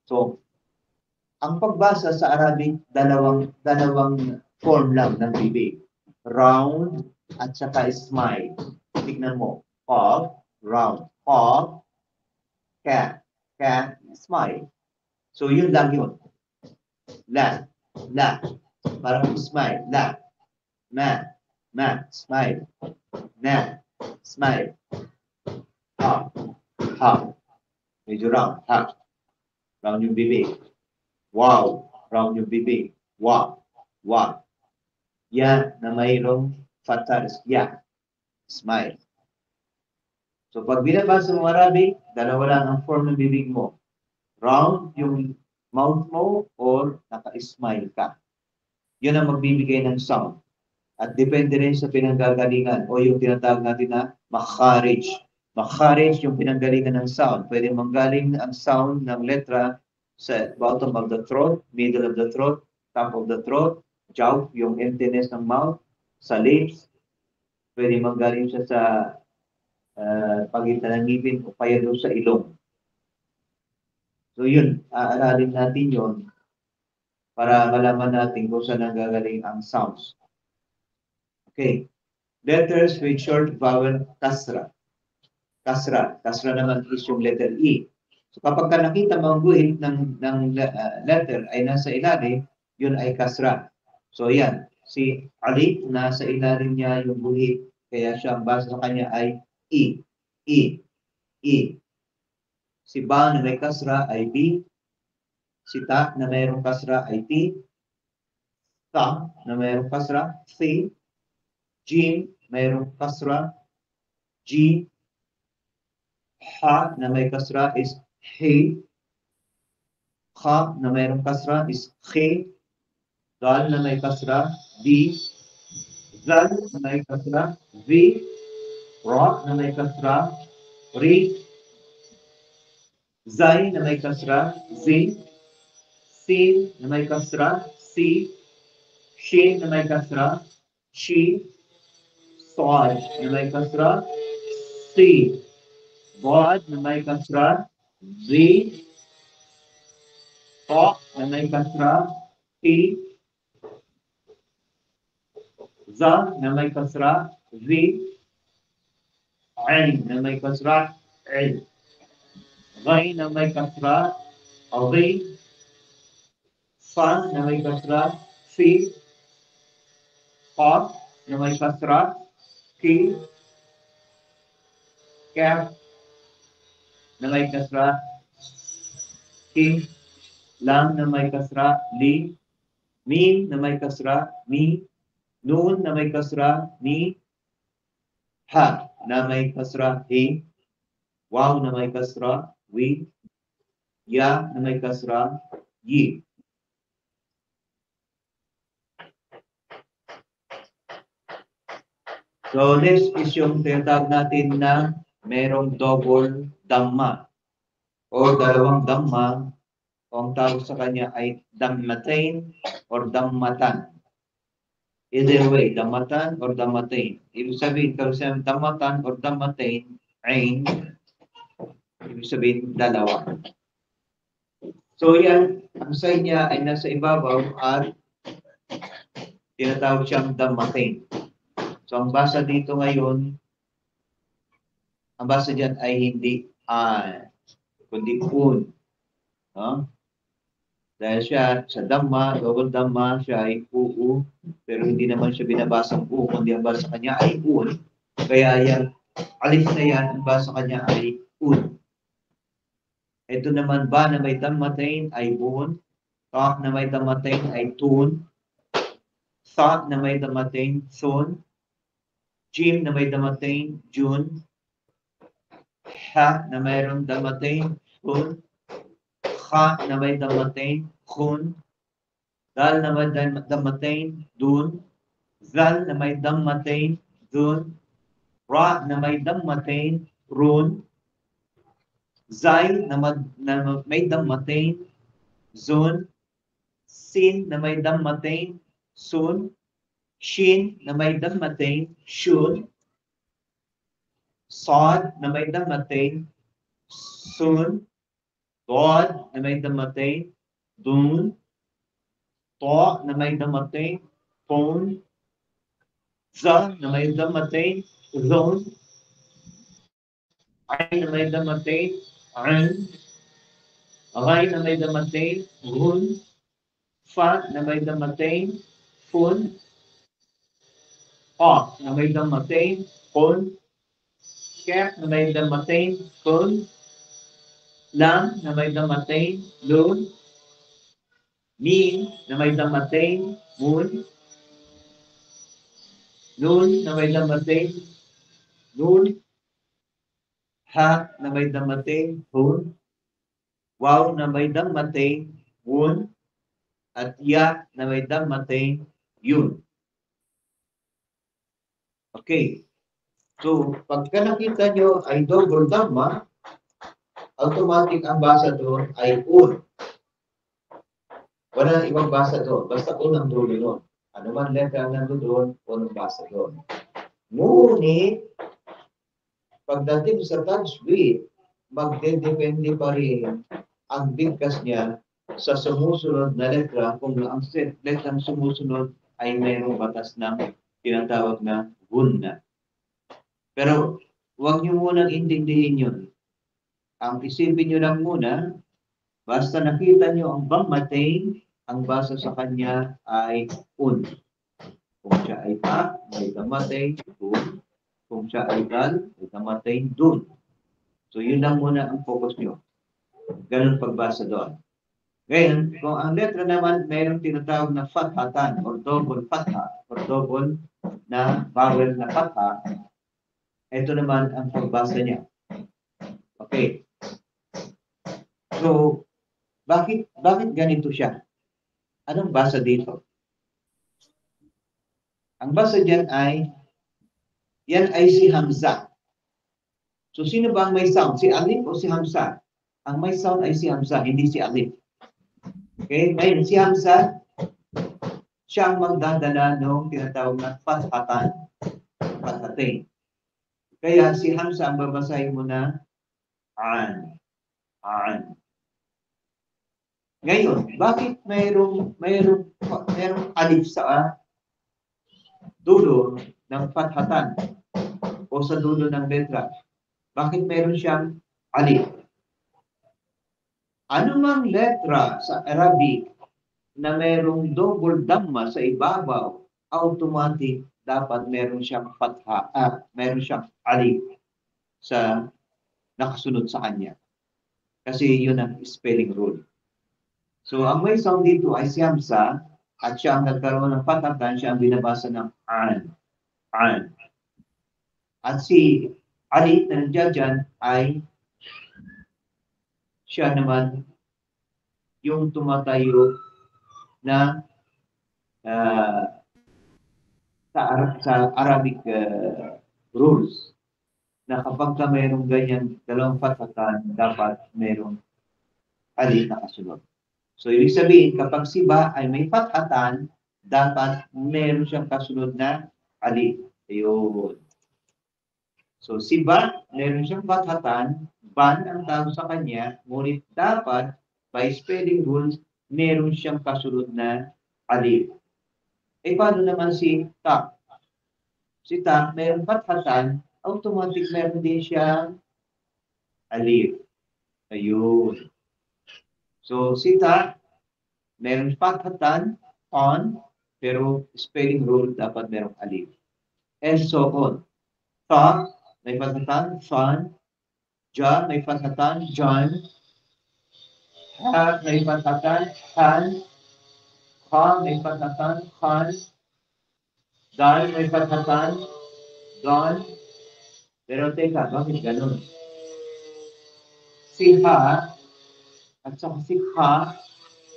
So, ang pagbasa sa Arabic, dalawang form lang ng bibig. Round at saka smile. Tignan mo. Cough, round. Cough, Ka. Ka, smile. So, yun lang yun. La. La. Parang smile. La. Ma. Ma. Smile. Na. Smile. Ha. Ha. Medyo round. Ha. Round yung bibig. Wow. Round yung bibig. Wa. Wa. Ya na mayroong fathers. Ya. Smile. So pag binabasa mo Arabic, dalawa lang ang form ng bibig mo. Round yung mouth mo or naka-smile ka. Yun ang magbibigay ng sound. At depende rin sa pinanggagalingan o yung tinatawag natin na makharij. Makharij yung pinanggalingan ng sound. Pwede manggaling ang sound ng letra sa bottom of the throat, middle of the throat, top of the throat, jaw, yung emptiness ng mouth, sa lips. Pwede manggaling siya sa pagitan ng ngipin o kaya doon sa ilong. So So yun, aaralin natin yun para malaman natin kung saan nanggagaling ang sounds. Okay. Letters with short vowel kasra. Kasra. Kasra naman is yung letter E. So kapag ka nakita mo ang guhit ng letter ay nasa ilalim, yun ay kasra. So yan, si Alif, nasa ilalim niya yung guhit, kaya siya ang basa sa kanya ay E. E. E. Si Ba na may kasra ay B. Si Ta na mayroong kasra ay T. Ta na mayroong kasra, C. Jim, mayroong kasra, G. Ha na may kasra is He. Kha na mayroong kasra is Khe. Dal na may kasra, D. Zal na may kasra, V. Ra na may kasra, Ri. Zay na may kasra, Z. Sin na may kasra, Si. Shin na may kasra, Shi. Sod na may kasra, Si. Bod na may kasra, Z. Ta na may kasra, T. Za na may kasra, Z. Ain na may kasra, L. Ghay na may kasra, Aghi. Fa na may kasra, Fi. Qaf na may kasra, Ki. Kaf na may kasra, Ki. Lam na may kasra, Li. Mim na may kasra, Mi. Nun na may kasra, Ni. Ha na may kasra, Hi. Waw na may kasra, Wi. Ya na may kasra, Yi. So this is yung tinatawag natin na merong double dhamma o dalawang dhamma. Ang tawag sa kanya ay dhammatain or dhammatan. Either way, dhammatan or dhammatain. Ibig sabihin, kalau sa dhammatan or dhammatain, ain, ibig sabihin, dalawa. So yan, ang sign niya ay nasa ibabaw at tinatawag siyang dhammatain. So ang basa dito ngayon, ang basa dyan ay hindi kundi un. No? Dahil siya sa dhamma, double dhamma, siya ay uu, pero hindi naman siya binabasang u, kundi ang basa kanya ay un. Kaya yan, alif na yan, ang basa kanya ay un. Ito naman ba na may dhammatain ay bun, ta na may dhammatain ay tun, sa na may dhammatain sun, jim na may dhammatain jun, ha na mayroong dhammatain hun, kha na may dhammatain khun, dal na may dhammatain dun, zal na may dhammatain dun, ra na may dhammatain run, zay na may dhammatain zun, sin na may dhammatain sun, shin na may dhammatain shun, sod na may dhammatain sun, dod na may dhammatain dun, to na may dhammatain ton, za na may dhammatain zon, ay na may dhammatain an, agay na may dhammatain run, fa na may dhammatain fun, pa na may dhammatain kon, kef na may dhammatain kun, lam na may dhammatain lun, min na may dhammatain mun, nun na may dhammatain nun, ha na may dhammatain hun, waw na may dhammatain wun, at ya na may dhammatain yun. Okay. So, pagka nakita nyo ay double dhamma, automatic ang basa doon ay un. Wala nang ibang basa doon. Basta un ang dulo doon. Ano man letter ang nandun doon, un ang basa doon. Ngunit, pagdating sa tajwid, magdedepende pa rin ang bigkas niya sa sumusunod na letra kung ang letrang sumusunod ay mayroong batas ng tinatawag na gunna. Pero huwag niyo munang intindihin yun. Ang isipin niyo lang muna, basta nakita niyo ang bangmateng, ang basa sa kanya ay un. Kung siya ay ta, may tamateng dun. Kung siya ay dal, may tamateng dun. So yun lang muna ang focus niyo. Ganun pagbasa doon. Ngayon, kung ang letra naman mayroong tinatawag na fathatan or double fatha or double na vowel na fatha, ito naman ang pagbasa niya. Okay. So, bakit ganito siya? Anong basa dito? Ang basa diyan ay yan ay si Hamza. So, sino ba ang may sound? Si Alif o si Hamza? Ang may sound ay si Hamza, hindi si Alif. Okay? Ngayon, si Hamza, siya ang magdadala ng tinatawag na fathatan. Fathatain. Kaya si Hamza ang babasahin mo na an. An. Ngayon, bakit mayroong alif sa dulo ng fathatan o sa dulo ng letra? Bakit mayroon siyang alif? Ano mang letra sa Arabic na mayroong double damma sa ibabaw, automatic dapat mayroon siyang mayroon siyang alif sa nakasunod sa kanya. Kasi yun ang spelling rule. So, ang may sound dito ay si Hamza at siya ang nagkaroon ng fathatan, siya ang binabasa ng an. An. At si Ali na nandiyan dyan ay siya naman yung tumatayo na sa Arabic rules na kapag ka mayroong ganyan dalawang fathatan, dapat mayroong alif na kasunod. So, ibig sabihin, kapag si ba ay may fathatan, dapat mayroon siyang kasunod na alif. Ayun. So, si ba, mayroon siyang fathatan, ban ang tawag sa kanya, ngunit dapat, by spelling rules, mayroon siyang kasunod na alif. Eh, paano naman si ta? Si ta, mayroong fathatan, automatic mayroon din siyang alif. Ayun. So, si ta, mayroong fathatan, on, pero spelling rule, dapat mayroong alif. And so on. Ta, may fathatan, fan. Ja, may fathatan, John. Ha, may fathatan, Han. Ha, may fathatan, Han. Dan, may fathatan, Don. Pero teka, bakit ganun? Si Ha at saka si Ha,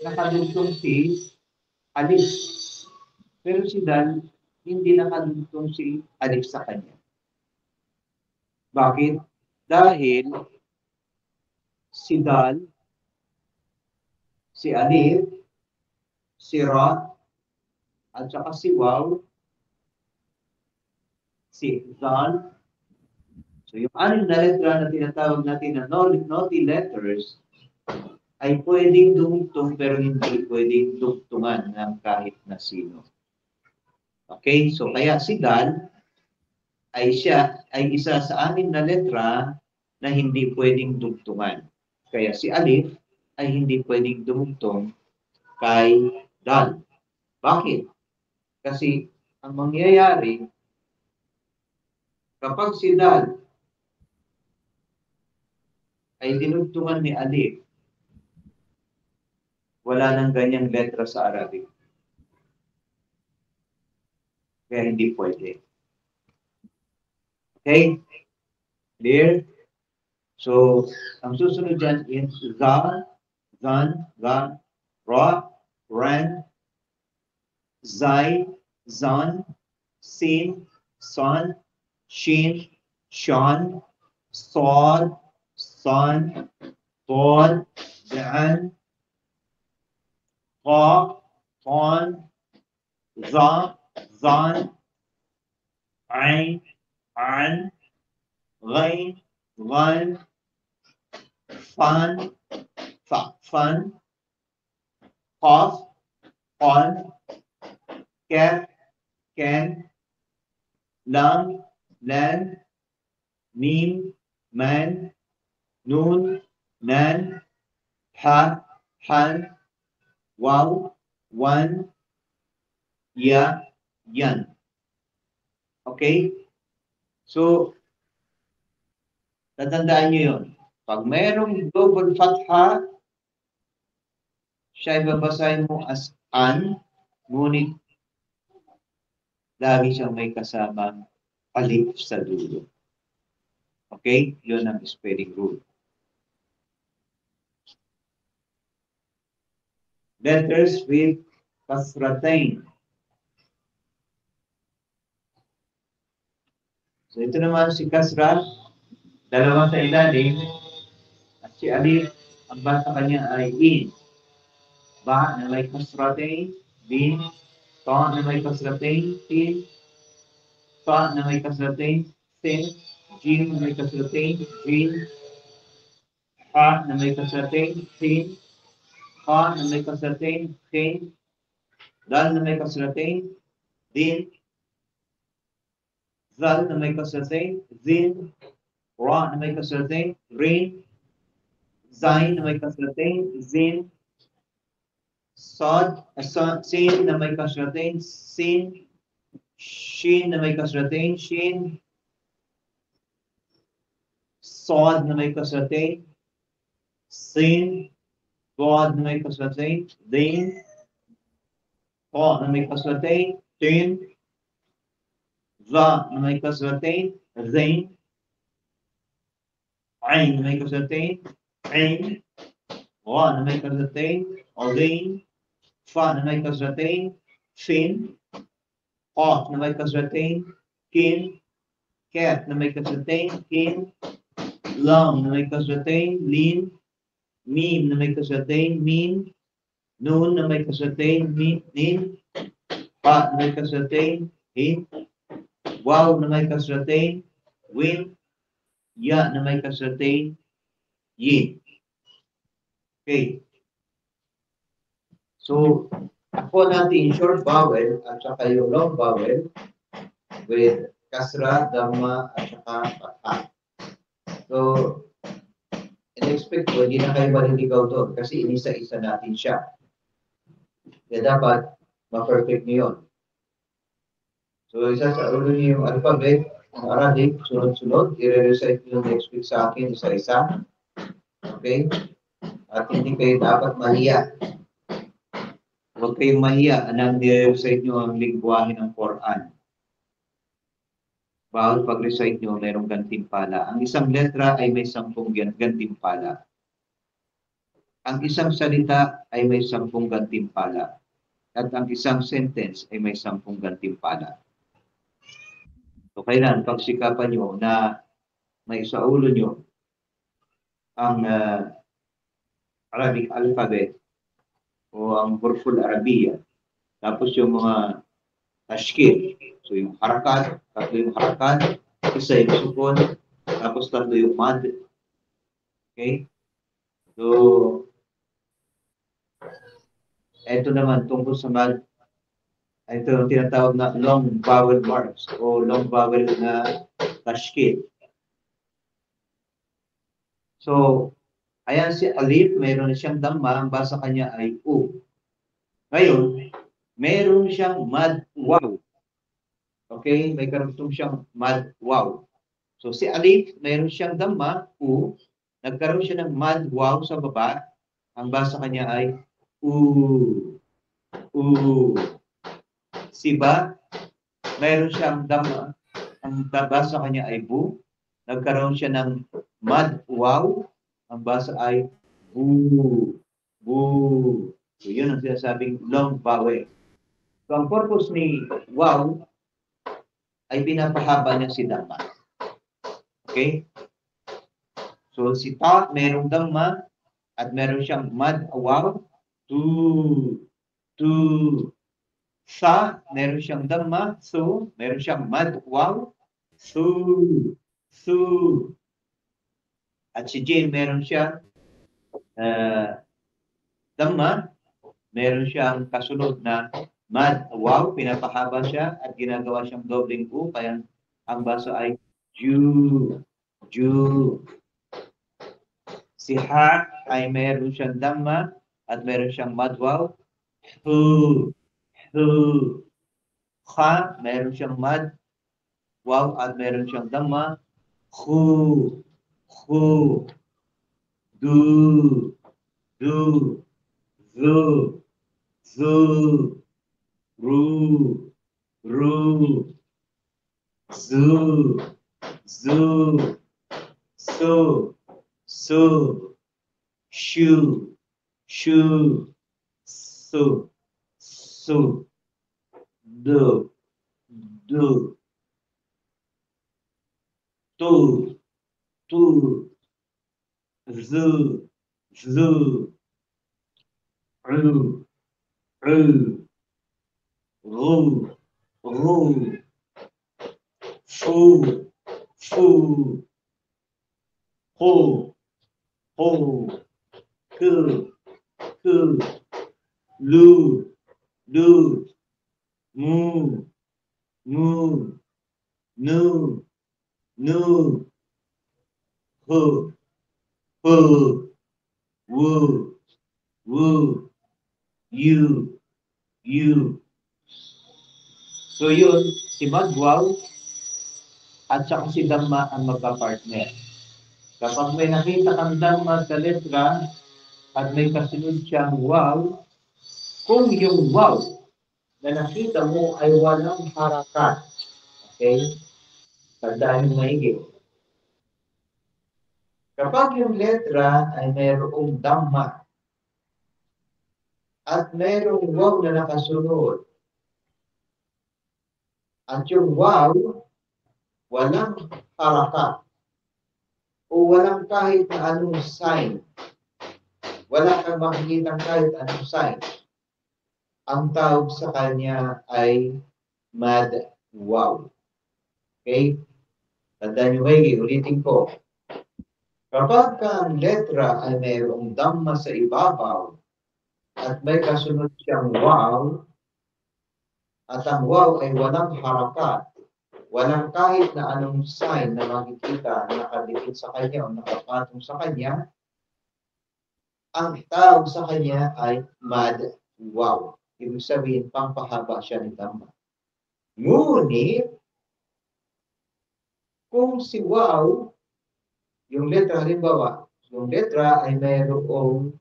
nakadugtong si Alif. Pero si Dan, hindi nakadugtong si Alif sa kanya. Bakit? Dahil si Dal, si Alif, si Ra, at saka si Waw, si Zal. So yung anim na letra na tinatawag natin na naughty letters ay pwedeng dumugtong pero hindi pwedeng dugtungan ng kahit na sino. Okay? So kaya si Dal ay isa sa anim na letra na hindi pwedeng dugtungan. Kaya si Alif ay hindi pwedeng dumugtong kay Dal. Bakit? Kasi ang mangyayari, kapag si Dal ay dinugtungan ni Alif, wala nang ganyang letra sa Arabic. Kaya hindi pwede. Okay? Clear? So, ang susunod dyan is Za, Zan, Ga, Ra, Ran, Zai, Zan, Sin, Son, Shin, Shan, Sod, Son, Tod, Dan, Ta, Ton, Za, Zan, Ain, An, Ghain, Ghan, Fan, fa, fun, cough, on, cat, can, lang, land, meme, man, noon, nan, ha, han, wow, one, ya, yan. Okay? So, tatandaan nyo yun. Pag mayroong double fatha, siya ibabasahin mo as an, ngunit lagi siyang may kasamang alif sa dulo. Okay? Yun ang spelling rule. Letters with kasratain. So ito naman si kasra, dalawa sa ilalim, at si alif, ang basa kanya ay in. Ba na may kasratain, bin, ta na may kasratain, tin, fa na may kasratain, sin, jim na may kasratain, jin, ha na may kasratain, sin, ha na may kasratain, tin, dal na may kasratain, din, zal na may kasratain, zin, ra na may kasratain, rin, zain na may kasratain, zin, sod, sin na may kasratain, sin, shin na may kasratain, shin, sod na may kasratain, sin, god na may kasratain, din, ko na may kasratain, tin, za na may kasratain, zain, ain na may kasratain, ain, wa na may kasratain, ozain, fa na may kasratain, fin, qaf na may kasratain, kin, cat na may kasratain, kin, lam na may kasratain, lin, mim na may kasratain, min, nun na may kasratain, nin, pa na may kasratain, hin, wow na may kasratain, win, ya na may kasratain, yin. Okay. So, ako natin yung short vowel at saka yung long vowel with kasra, dhamma, at saka fatha. So, in-expect ko, hindi na kayo maliligaw doon kasi inisa-isa natin siya. Kaya dapat ma-perfect niyo yun. So, isa sa ulo niyo yung alphabet, ang Arabic, sunod-sunod, i-recite niyo next week sa akin isa-isa. Okay? At hindi kayo dapat mahiya. Huwag kayong mahiya nang i-recite niyo ang lingwahe ng Quran. Bawal pag-recite niyo, mayroong gantimpala. Ang isang letra ay may 10 gantimpala. Ang isang salita ay may 10 gantimpala. At ang isang sentence ay may 10 gantimpala. So, kailan pagsikapan nyo na may sa ulo nyo ang Arabic alphabet o ang Huruful Arabiya. Tapos yung mga tashkil. So, yung harakat, tatlo yung harakat, isa yung sukun, tapos tatlo yung mad. Okay? So, ito naman tungkol sa mad. Ito ang tinatawag na long vowel marks o long vowel na tashkil. So, ayan si alif, mayroon na siyang dhamma, ang basa kanya ay u. Ngayon, mayroon siyang mad waw. Okay? May karugtong siyang mad waw. So, si alif, mayroon siyang dhamma, u. Nagkaroon siya ng mad waw sa baba. Ang basa kanya ay u. U. Si ba, mayroon siyang dhamma. Ang basa kanya ay bu. Nagkaroon siya ng mad waw. Ang basa ay bu. Bu. So, yun ang sinasabing long vowel. So, ang purpose ni waw ay pinapahaba niya si dhamma. Okay? So, si ta, mayroong dhamma at meron siyang mad waw. Tu. Tu. Sa, meron siyang dhamma. Su, meron siyang mad waw. Su. Su. At si Jin, meron siya Dhamma, meron siyang kasunod na mad. Wow, pinapahaba siya at ginagawa siyang dobleng U. Kaya ang baso ay ju, ju. Si ha ay meron siyang dhamma at meron siyang mad wow. Hu, hu. Ha, meron siyang mad wow at meron siyang dhamma. Hu, hu. Du, du. Zu, zu. Ru, ru. Zu, zu. Su, su. Shu, shu. Su, su. Du, du. Tu, tu. Zu, zu. Ru, ru. Ru, ru. Fu, fu. Ho, ho. Ku, ku. Lu, lu. Mu, mu. Nu, nu. Hu, hu. Wu, wu. You, you. So yun, si Magwaw at saka si Dhamma ang magka-partner. Kapag may nakita kang Dhamma sa letra at may kasunod siyang wow, kung yung wow na nakita mo ay walang harakat, okay? Tandaan mo maigi. Kapag yung letra ay mayroong Dhamma at mayroong wow na nakasunod, at yung wow walang harakat o walang kahit na anong sign, wala kang makikita kahit anong sign, ang tawag sa kanya ay mad wow. Okay? Tandaan nyo maigi, ulitin ko. Kapag ang letra ay mayroong Dhamma sa ibabaw at may kasunod siyang wow, at ang wow ay walang harakat, walang kahit na anong sign na makikita na nakadikit sa kanya o nakapatong sa kanya, ang tawag sa kanya ay mad wow. Ibig sabihin, pampahaba siya ng Dhamma. Ngunit, kung si wow, yung letra, halimbawa, yung letra ay mayroong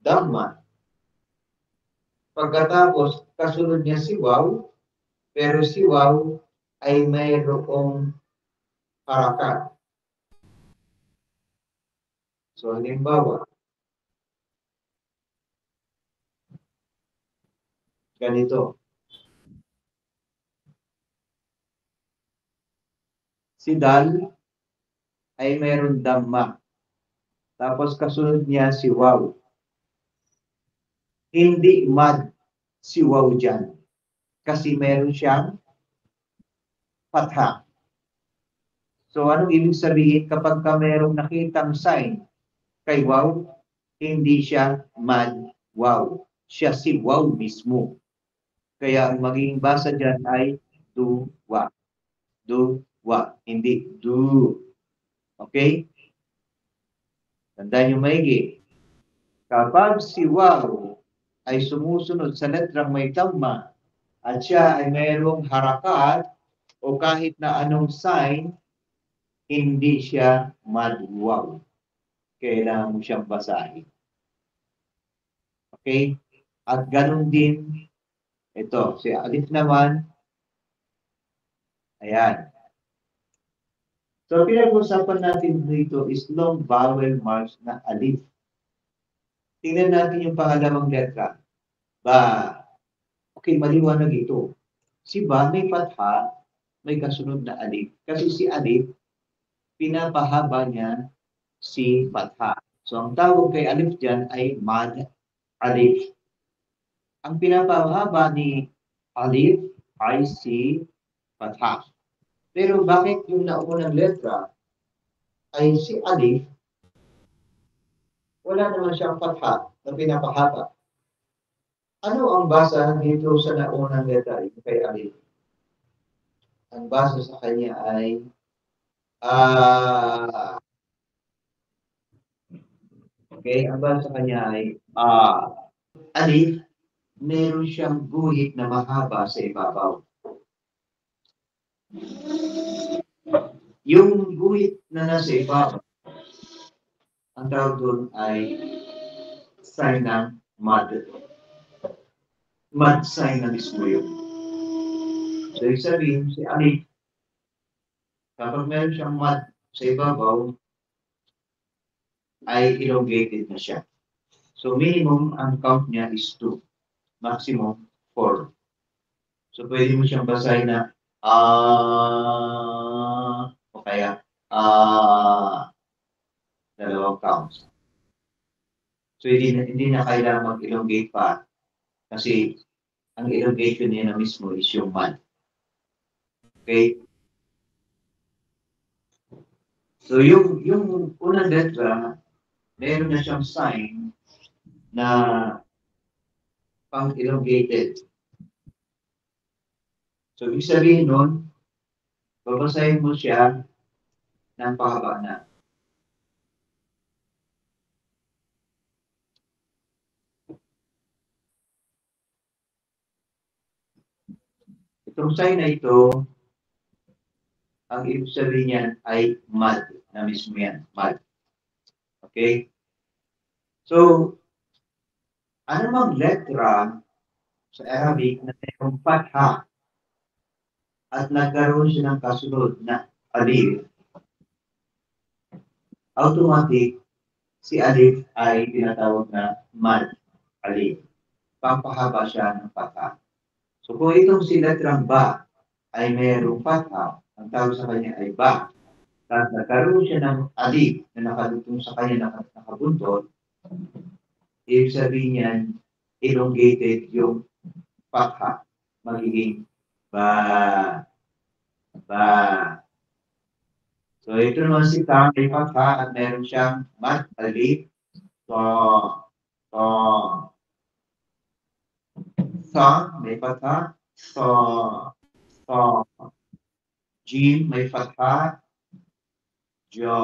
Dhamma. Pagkatapos, kasunod niya si wow, pero si wow ay mayroong harakat. So, halimbawa, ganito. Si dal ay mayroong Dhamma. Tapos kasunod niya si wow. Hindi mad si wow dyan. Kasi meron siyang patha. So, anong ibig sabihin kapag ka merong nakitang sign kay wow, hindi siya mad wow. Siya si wow mismo. Kaya ang magiging basa dyan ay duwa. Duwa. Hindi du. Okay? Tandaan nyo maigi. Kapag si wow ay sumusunod sa letrang may Dhamma at siya ay mayroong harakat o kahit na anong sign, hindi siya mad wow. Kailangan mo siyang basahin. Okay? At ganun din, ito, si Alif naman, ayan. So, pinag-usapan natin dito is long vowel marks na Alif. Tingnan natin yung pangalawang letra. Ba. Okay, maliwanag ito. Si ba may patha, may kasunod na Alif. Kasi si Alif, pinapahaba niya si patha. So, ang tawag kay Alif dyan ay mad Alif. Ang pinapahaba ni Alif ay si patha. Pero bakit yung naunang letra ay si Alif wala naman siyang fatha na pinapahaba. Ano ang basa dito sa naunang letra kay Alif? Ang basa sa kanya ay okay, ang basa sa kanya ay Alif, meron siyang guhit na mahaba sa ibabaw. Yung guhit na nasa ibabaw, ang tawag doon ay sign ng mud. Mud sign na mismo yun. So, ibig sabihin, si Alif, kapag meron siyang mud sa ibabaw, ay elongated na siya. So, minimum, ang count niya is 2. Maximum, 4. So, pwede mo siyang basahin na o kaya dalawang counts. So, hindi na kailangan mag-elongate pa kasi ang elongation niya na mismo is yung mud. Okay? So, yung unang letra, meron na siyang sign na pang-elongated. So, ibig sabihin nun, babasahin mo siya ng pahaba na. Itong sign na ito, ang ibig sabihin niyan ay mud na mismo yan, mud. Okay? So, anumang letra sa Arabic na mayroong fatha at nagkaroon siya ng kasunod na alif, automatic, si alif ay tinatawag na mad alif. Pampahaba siya ng fatha. So kung itong si letrang ba ay mayroong fatha, ang tawag sa kanya ay ba, at nagkaroon siya ng alif na nakadutong sa kanya nakabuntot, ibig sabihin niyan, elongated yung fatha, magiging ba. So ito naman si Ta, may fatha at meron siyang mad alif, to. Sa, may fatha, to. Jim, may fatha, ja.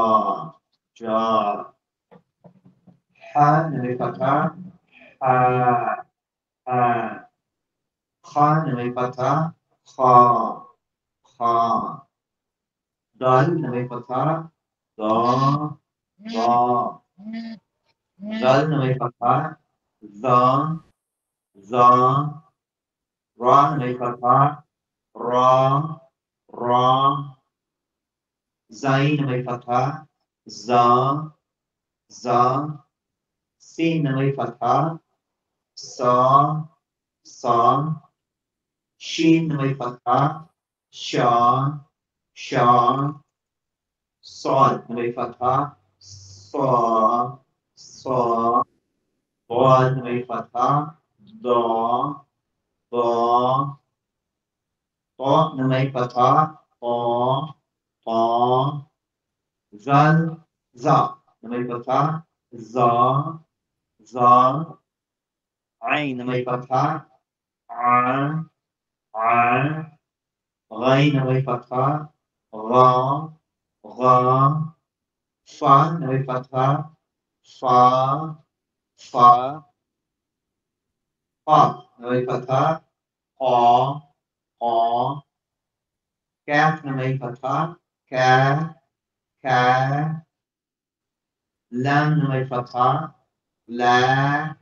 Ha, na may fatha, ha. Kha, na may fatha, kha. Dal, na may fatha, da. Zal, na may fatha, za. Ra, na may fatha, ra. Zain, na may fatha, za. Sin, na may fatha, sa. Shin, na may fatha, sha. Sod, na may fatha, sa. Bod, na may fatha, da. To, na may fatha, to. Zal, za, na may fatha, za. Ain, na may fatha, a. Ghain, na may fatha, ra. Fa, na may fatha, fa. Ha, na may fatha, ha. Kaf, na may fatha, ka. Lam, na may fatha, la.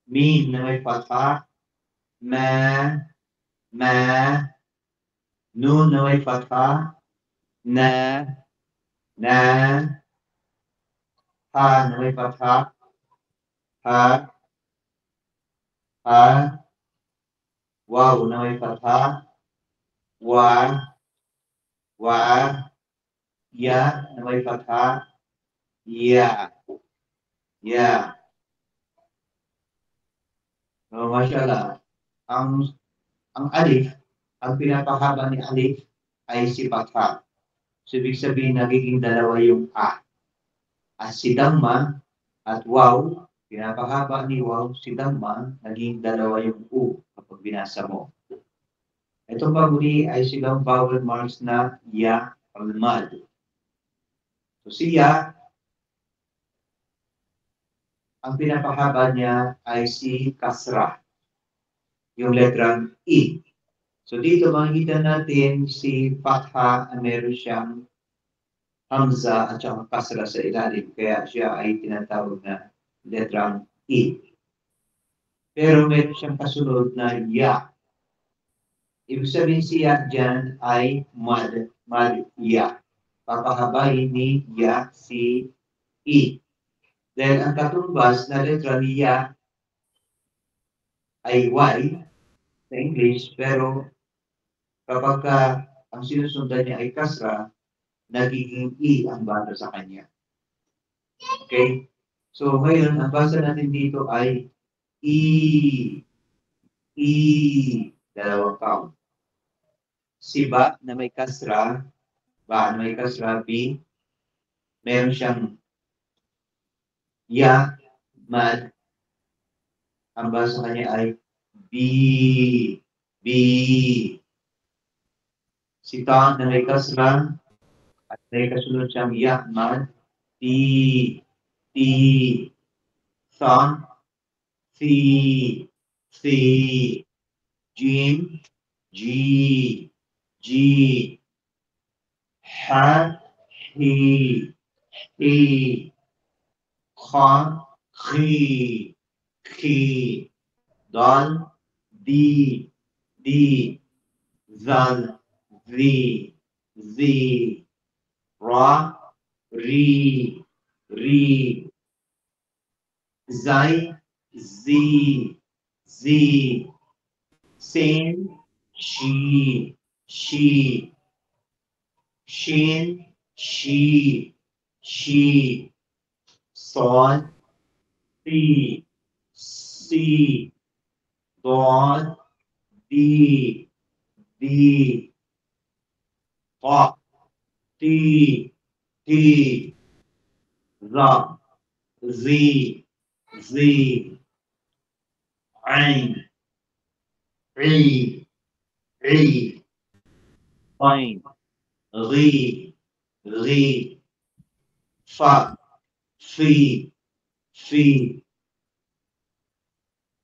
Mim, na may fatha, ma. Nun, na may fatha, na. Ha, na may fatha, ha. Waw, na may fatha, wa. Ya, na may fatha, ya. So, mashallah, ang alif, ang pinapahaba ni alif ay si fatha. So, ibig sabihin, nagiging dalawa yung a. at si Dhamma at wow, pinapahaba ni wow, si Dhamma, naging dalawa yung U kapag binasa mo. Ito pa muli ay silang vowel marks na ya al mad. So siya, ang pinapahaba niya ay si kasra, yung letrang I. So dito makikita natin si Fatha na meron siyang Hamza at saka kasra sa ilalim. Kaya siya ay tinatawag na letrang I. Pero meron siyang kasunod na ya. Ibig sabihin siya dyan ay mad ya. Papahabahin ni ya si I. Dahil ang katumbas na letra ni ya ay Y sa English, pero kapag ang sinusundan niya ay kasra, nagiging I ang basa sa kanya. Okay? So ngayon, ang basa natin dito ay I, dalawang count. Si ba na may kasra, ba na may kasra, B, meron siyang ya, mad, ang basa sa kanya ay B. Si ta na may kasra, at may kasunod siyang ya, mad, T, sa, si, jim, G, ha, he, kha, khi, dal, di, zal, zi, ra, ri, zai, zi, sin, shi, shin, she, son, si, don, di, ta, ti, za, zi, ain, ri, fine, ri, fa, fi,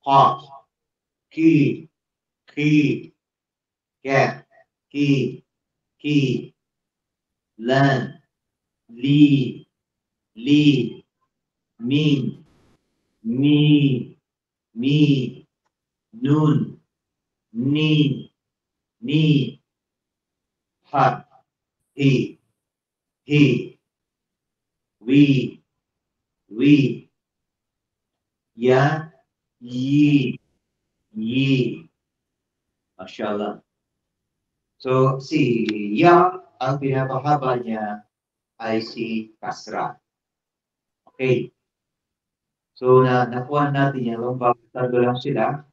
ha, ki, cat, ki, lan, li, min, mi, nun, ni, ha, he, we, ya, yi. Mashallah. So, si ya, ang pinapahaba niya ay si kasra. Okay. So, nakuha natin yan. Tatlo lang sila.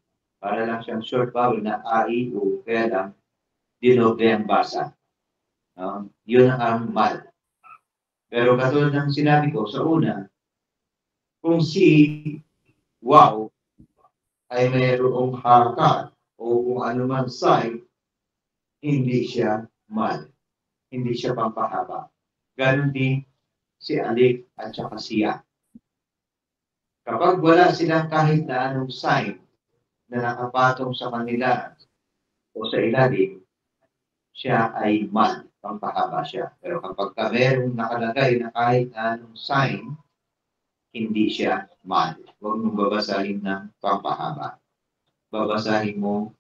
Para lang siyang short vowel na a, i, u. Kaya lang, dinoble ang basa. Yun ang mad. Pero katulad ng sinabi ko sa una, kung si wow ay mayroong harakat o kung anumang sign, hindi siya mad. Hindi siya pampahaba. Ganon din si alif at saka siya. Kapag wala silang kahit na anong sign na nakapatong sa kanila o sa ilalim, siya ay mad, pampahaba siya. Pero kapag merong nakalagay na kahit na anong sign, hindi siya mad. Huwag mong babasahin ng pampahaba. Babasahin mo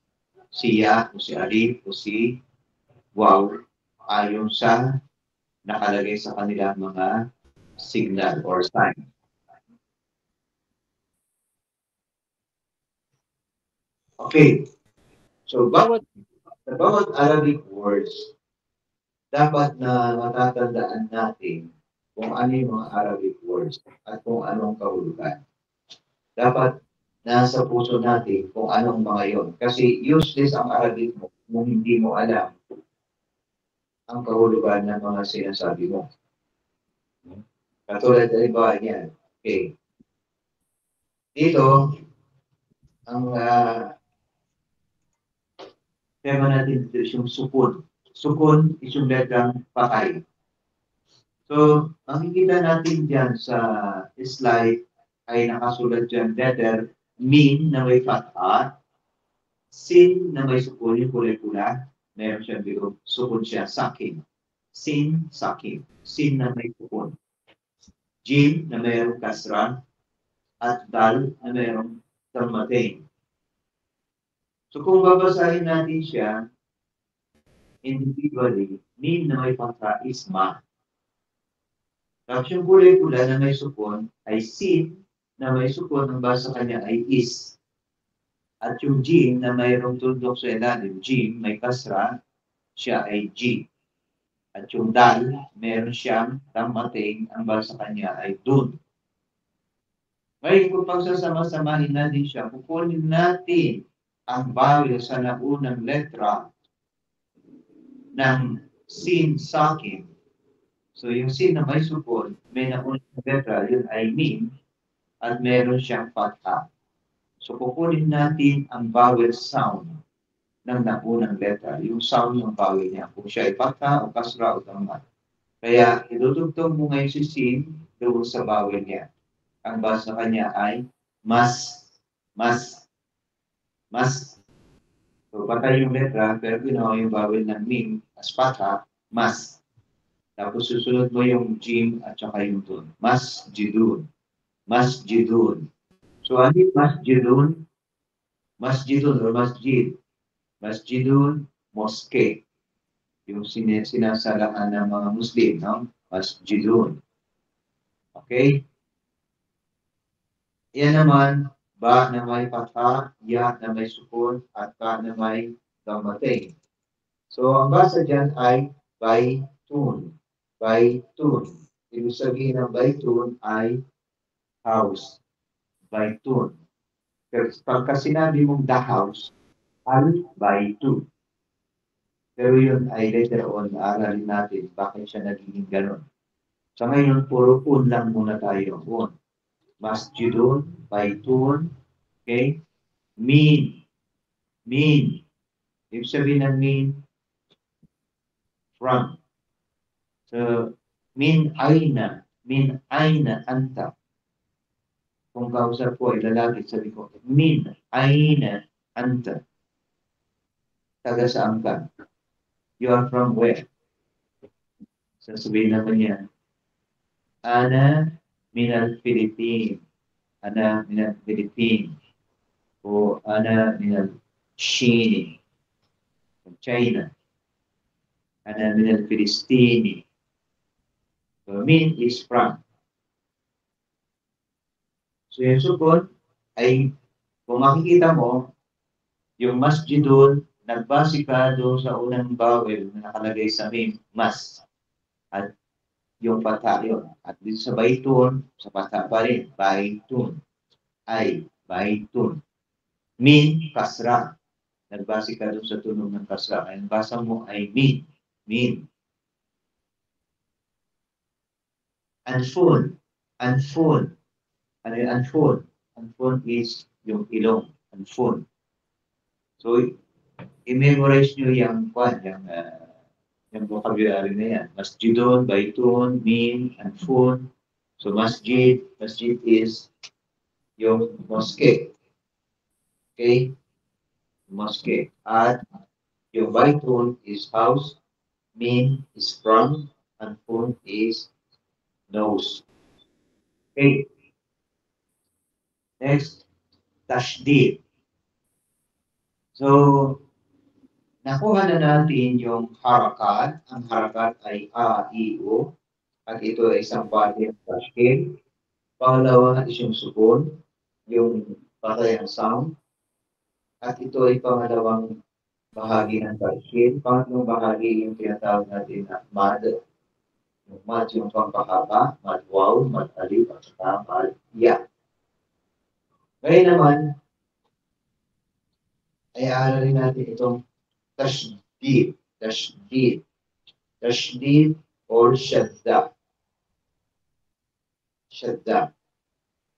siya o si alif o si wow ayon sa nakalagay sa kanilang mga signal or sign. Okay. So, sa bawat Arabic words, dapat na matatandaan natin kung ano yung mga Arabic words at kung anong kahulugan. Dapat nasa puso natin kung anong mga yon. Kasi useless ang Arabic mo kung hindi mo alam ang kahulugan ng mga sinasabi mo. Katulad ng iba niyan. Okay. Dito, ang tema natin dito is yung sukun. Sukun is yung letrang patay. So, makikita natin dyan sa slide ay nakasulat dyan letter min na may fatha, sin na may sukun, yung kulay-pula, meron siya dito, sukun siya, sakin. Sin, sakin. Sin na may sukun. Jim na mayroong kasra, at dal na mayroong dalmating. So kung babasahin natin siya individually, min na may fatha is ma. Tapos yung kulay-pula na may sukun ay sin na may sukun, ang basa kanya ay is. At yung jim na mayroong tundok sa ilalim, jim, may kasra, siya ay G. At yung dal, meron siyang tamating, ang basa kanya ay dun. Ngayon, kung pagsasama-samahin natin siya, kukunin natin ang vowel sa naunang letra ng sin sakin. So, yung sin na may sukun, may naunang letra, yun ay min, at meron siyang fatha. So, kukunin natin ang vowel sound ng naunang letra, yung sound ng vowel niya, kung siya ay fatha o kasra o tama. Kaya, idudugtong mo ngayon si sin doon sa vowel niya. Ang basa kanya ay mas, mas, mas. So, patay yung letra, pero ginawa yung vowel ng min as fatha, mas. Tapos susunod mo yung jim at saka yung tun. Mas jidun. Mas jidun. So, ano yung mas jidun? Mas jidun or masjid. Masjidun, moske. Yung sinasalaan ng mga Muslim, no? Masjidun. Okay? Yan naman, ba na may fatha, ya na may sukun, at ka na may damating. So, ang basa dyan ay baitun. Baitun. Ibig sabihin ng baitun ay house. Baitun. Pero pagka sinabi mong the house, al-baitun. Pero yun ay later on, aaralin natin bakit siya nagiging ganon. So ngayon, puro un lang muna tayo. Un. Masjidun, baitun, okay? Min. Min. Ibig sabihin ng min, from. So, min aina anta. Kung kausap ko ay lalaki, sabi ko, min aina anta. Taga saan ka? You are from where? Sasabihin naman niya, Ana minal Philippines. Ana minal Philippines. O Ana minal China. China. Ana minal Filistini. So, min is from. So, yung sukun ay, kung makikita mo, yung masjidun, nagbase ka doon sa unang vowel na nakalagay sa mim, mas. At yung patha yun. At dito sa baitun, sa patha pa rin, baitun. Ay, baitun. Min, kasra. Nagbase ka doon sa tunog ng kasra. Ang basa mo ay min. Min. Anfun. Anfun. Ano yung anfun? Anfun is yung ilong. Anfun. So, i-memorize nyo yung vocabulary na yan. Masjidun, baitun, min, anfun. So, masjid is yung mosque. Okay? Mosque. At yung baitun is house, min is from, anfun is nose. Okay? Next, tashdid. So, nakuha na natin yung harakat. Ang harakat ay A, I, O. At ito ay isang body ng tashkil. Pangalawa is yung sukun, yung patayang sound. At ito ay pangalawang bahagi ng tashkil. Pangatlong bahagi yung tinatawag natin na mad. Yung mad yung pampahaba, mad waw, mad alif, at saka mad ya. Ngayon naman, ay aaralin natin itong tashdid. Tashdid. Tashdid or shadda. Shadda.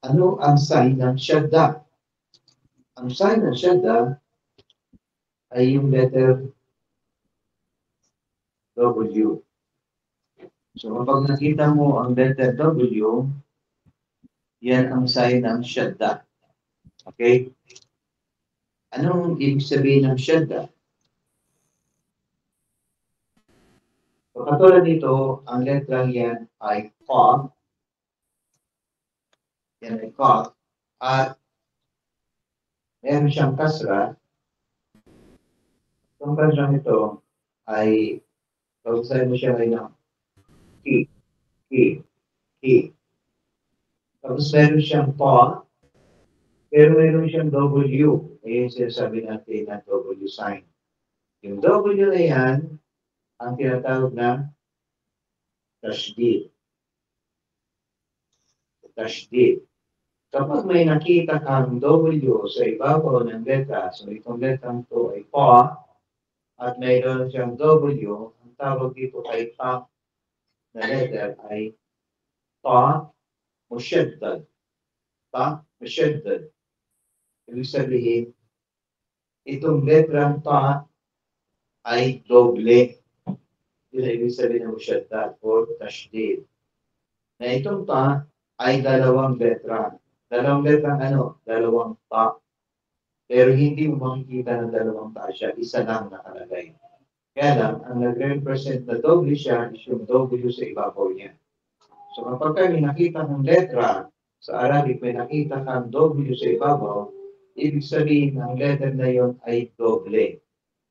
Ano ang sign ng shadda? Ang sign ng shadda ay yung letter W. So kapag nakita mo ang letter W, yan ang sign ng shadda. Okay? Anong ibig sabihin ng shadda? So katulad nito, ang letrang yan ay Qa. Yan ay Qa. At meron siyang kasra. Itong kasra nito ay pag-usay mo siya ngayon Ki, Ki, Ki. Tapos meron siyang Pa, pero meron siyang W. Ayun sinasabi natin na W sign. Yung W na yan, ang tinatawag na tashdid. Tashdid. Kapag may nakita kang W sa ibabaw ng letra, so itong letrang to ay Pa, at mayroon siyang W, ang tawag dito ay Pa na letter ay Ta mushaddad. Ta mushaddad. Ibig sabihin, itong letrang Ta ay doble. Yun ang ibig sabihin ng mushaddad or tashdid. Na itong Ta ay dalawang letra. Dalawang letrang ano? Dalawang Ta. Pero hindi mo makikita ng dalawang Ta siya. Isa lang nakalagay. Kaya lang, ang nag-represent na doble siya is yung W sa ibabaw niya. So kapag kami nakita ng letra, sa Arabic may nakita kang W sa ibabaw, ibig sabihin ang letter na yon ay doble.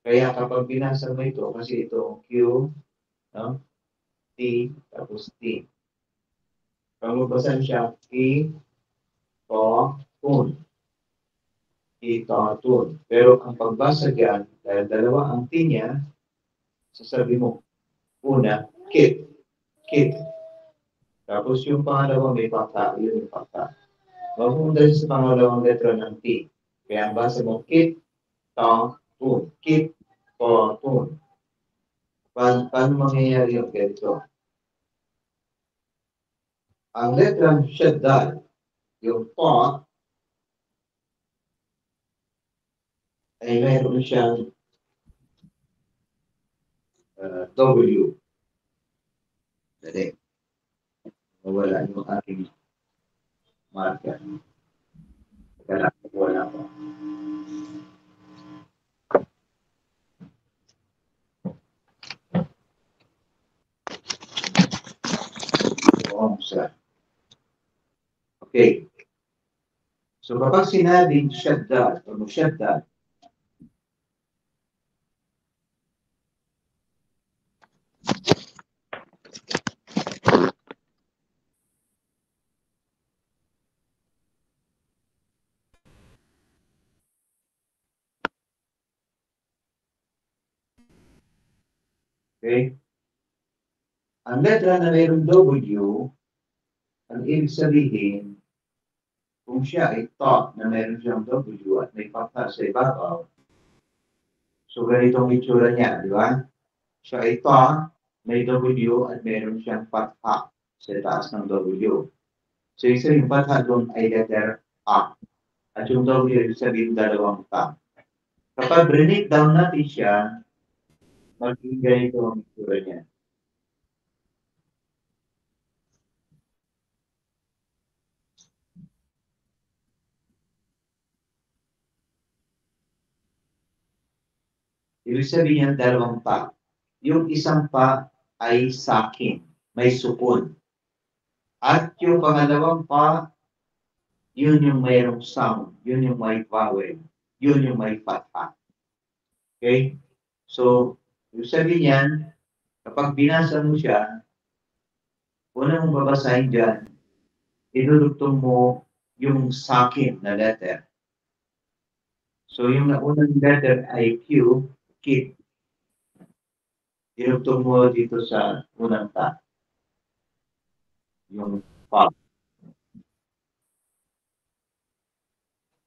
Kaya kapag binasa mo ito, kasi ito Q, no? T, tapos T. Pag mabasan siya, T, O, Tun. T, O, Tun. Pero ang pagbasa dyan, dahil dalawa ang T niya, sasabi mo, una, Kit, Kit. Tapos yung pangalawa may pata, yun yung pata. Mapunta sa pangalawang letra ng T. Kaya ang basa mo, Kit, Ta, Tun. Kit, Ta, Tun. Paano mangyayari yung ganito? Ang letrang shaddad, yung Ta, ay mayroon siyang W. Dali. Wala yung aking marker. Kaya wala ko. Okay. So kapag sinabing shaddad o mushaddad, okay? Ang letra na mayroong W, ang ibig sabihin, kung siya ay Ta na mayroon siyang W at may pata sa ibabaw, so ganitong itsura niya, di ba? Siya ay Ta, may W at mayroon siyang patha sa taas ng W. So isa yung patha doon ay letter A. At yung W ibig sabihin dalawang Ta. Kapag break down natin siya, magiging ganito ang itsura niya. Ibig sabihin niya dalawang Pa. Yung isang Pa ay sakin, may sukun. At yung pangalawang Pa, yun yung mayroong sound, yun yung may vowel, yun yung may patha. Okay? So, ibig sabihin niyan, kapag binasa mo siya, una mong babasahin dyan, idudugtong mo yung sakin na letter. So, yung unang letter ay Q, Kit. Dinugtong mo dito sa unang Ta. Yung Pa.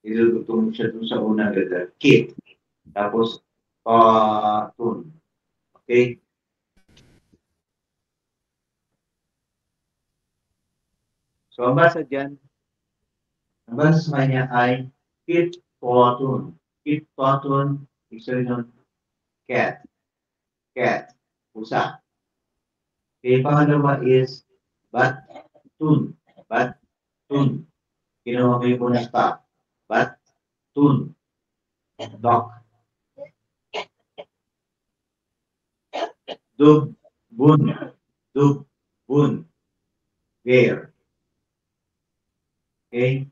Idudugtong mo siya dun sa unang letter, Kit. Tapos, Tun. Okay? So, ang basa dyan, ang basa sa kanya ay Kitotun. Kitotun, ibig sabihin nun, cat. Cat. Pusa. Okay, pangalawa is Batun. Batun. Ginawa ko yung bonus pa. Batun. Dog. Dubbun. Dubbun. Bear. Okay?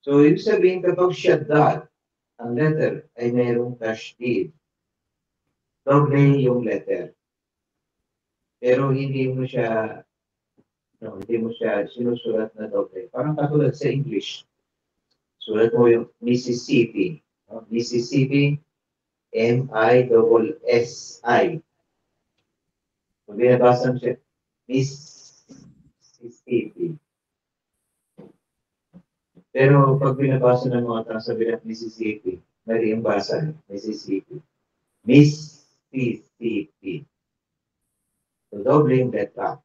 So, ibig sabihin kapag shaddad, ang letter ay mayroong tashdid. Doble yung letter. Pero hindi mo siya sinusulat na doble. Parang katulad sa English. Sulat mo yung Mississippi. Mississippi, M-I-S-S-I. Kung binabasa mo siya, Mississippi. Pero pag binabasa ng mga tao sa bilang Mississippi, mali yung basa, Mississippi. Mississippi. So, doble yung letra.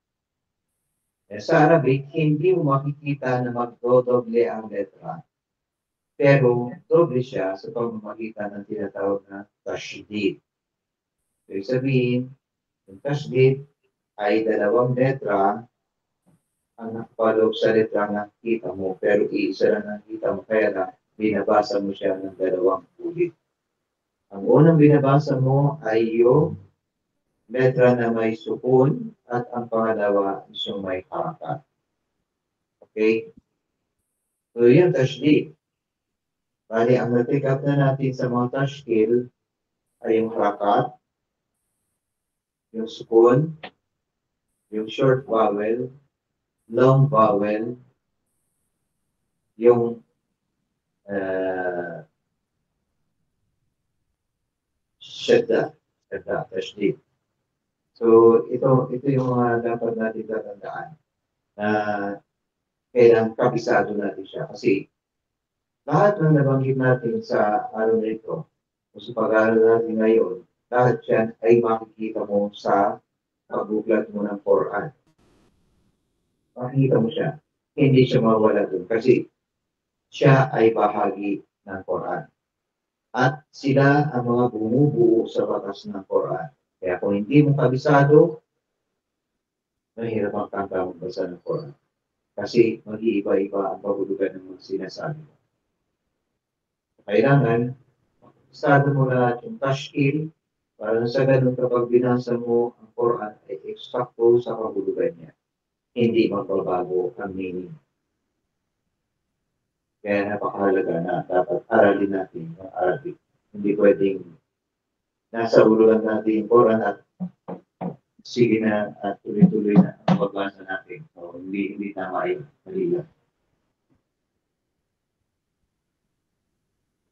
Sa Arabic, hindi mo makikita na magdodoble ang letra. Pero doble siya sa pamamagitan ng tinatawag na tashdid. So, ibig sabihin, yung tashdid ay dalawang letra ang nakapaloob sa letra na nakikita mo, pero iisa lang nakikita mo, kaya na binabasa mo siya ng dalawang ulit. Ang unang binabasa mo ay yung letra na may sukun at ang pangalawa is yung may harakat. Okay? So, yung tashdid. Bali, ang na-take up na natin sa mga tashkil ay yung harakat, yung sukun, yung short vowel, long vowel, yung shadda, tashdid. So, ito yung mga dapat natin tatandaan na kailangan kabisado natin siya. Kasi lahat ng nabanggit natin sa araw na ito, o sa pag-aaral natin ngayon, lahat yan ay makikita mo sa pagbuklat mo ng Quran. Makikita mo siya. Hindi siya mawala doon kasi siya ay bahagi ng Quran. At sila ang mga bumubuo sa batas ng Quran. Kaya kung hindi mo kabisado, mahirap ang kanta magbasa ng Quran. Kasi mag-iiba-iba ang pahulugan ng mga sinasabi mo. Kailangan, kabisado mo lahat yung tashkil para sa ganun kapag binasa mo ang Quran ay eksakto sa pahulugan niya. Hindi magbabago ang meaning. Kaya napakahalaga na dapat aralin natin ang Arabic. Hindi pwedeng nasa ulo lang natin yung Quran at sige na at tuloy-tuloy na ang pagbasa natin. So, hindi tama yun. Mali lang.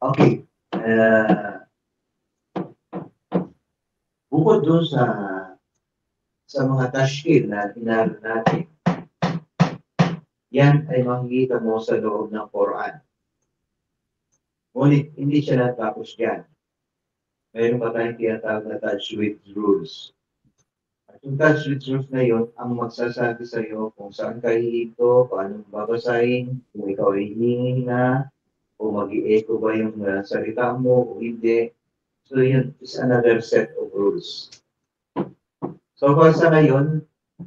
Okay. Bukod doon sa mga tashkil na inaral natin, yan ay makikita mo sa loob ng Quran. Ngunit hindi siya natapos dyan. Mayroon pa tayong tinatawag na tajwid rules. At yung tajwid rules na yun, ang magsasabi sa iyo kung saan ka hihinto, paano babasahin, kung ikaw ay hihina, o mag-i-echo ba yung salita mo o hindi. So yun is another set of rules. So sa ngayon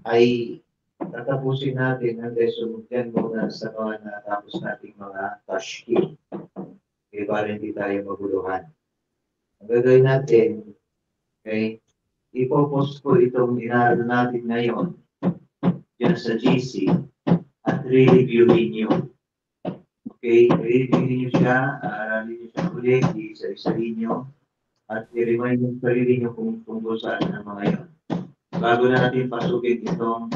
ay tatapusin natin ang lesson yan muna sa mga natapos nating mga tashkil. Okay, para hindi tayo maguluhan. Ang gagawin natin, okay, ipopost ko itong inaral natin ngayon dyan sa GC at re-reviewin nyo. Okay, re-reviewin nyo siya, aralin nyo siya ulit, isa-isa nyo, at i-remind nyo sarili nyo kung tungkol saan ang mga yon. Bago natin pasukin itong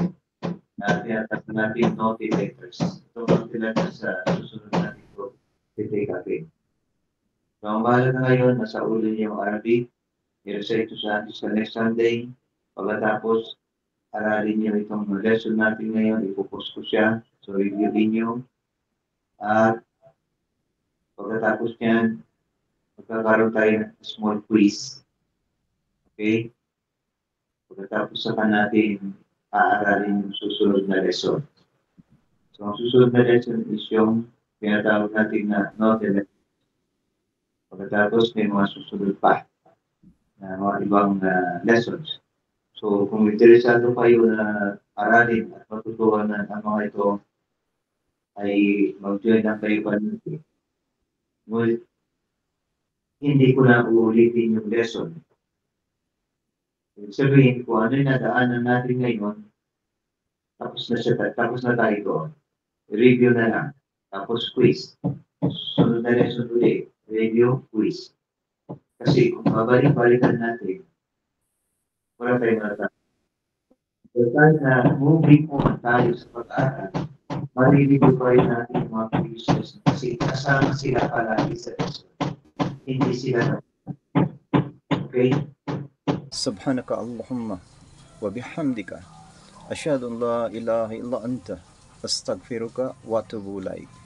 tinatawag natin naughty letters. Ito ang tinatawag sa susunod natin ito, titikapin. So, ang mahalaga ngayon, nasa ulo niyo yung Arabic, i-recite ito sa atin sa next Sunday. Pagkatapos, aralin niyo itong lesson natin ngayon, ipopost ko siya. So, reviewin niyo. At pagkatapos niyan, magkakaroon tayo ng small quiz. Okay? Pagkatapos saka natin aaralin yung susunod na lesson. So, ang susunod na lesson is yung tinatawag natin na note. Pagkatapos may mga susunod pa na mga ibang lessons. So, kung interesado kayo na aralin at matutuhan ang mga ito, ay mag-join na kayo pa nito. Ngunit, hindi ko na uulitin yung lesson. Ibig sabihin, kung ano yung nadaanan natin ngayon, tapos na tayo doon. Review na lang. Tapos quiz. Sunod na lesson ulit. Review, quiz. Kasi kung babalik-balikan natin, wala tayong natapos. So, tayo na moving on tayo sa pag-aaral, maririnig pa rin natin yung mga quizzes kasi kasama sila palagi sa lesson. Hindi sila. Okay?
سبحانك اللهم وبحمدك أشهد أن لا إله إلا أنت أستغفرك وأتوب إليك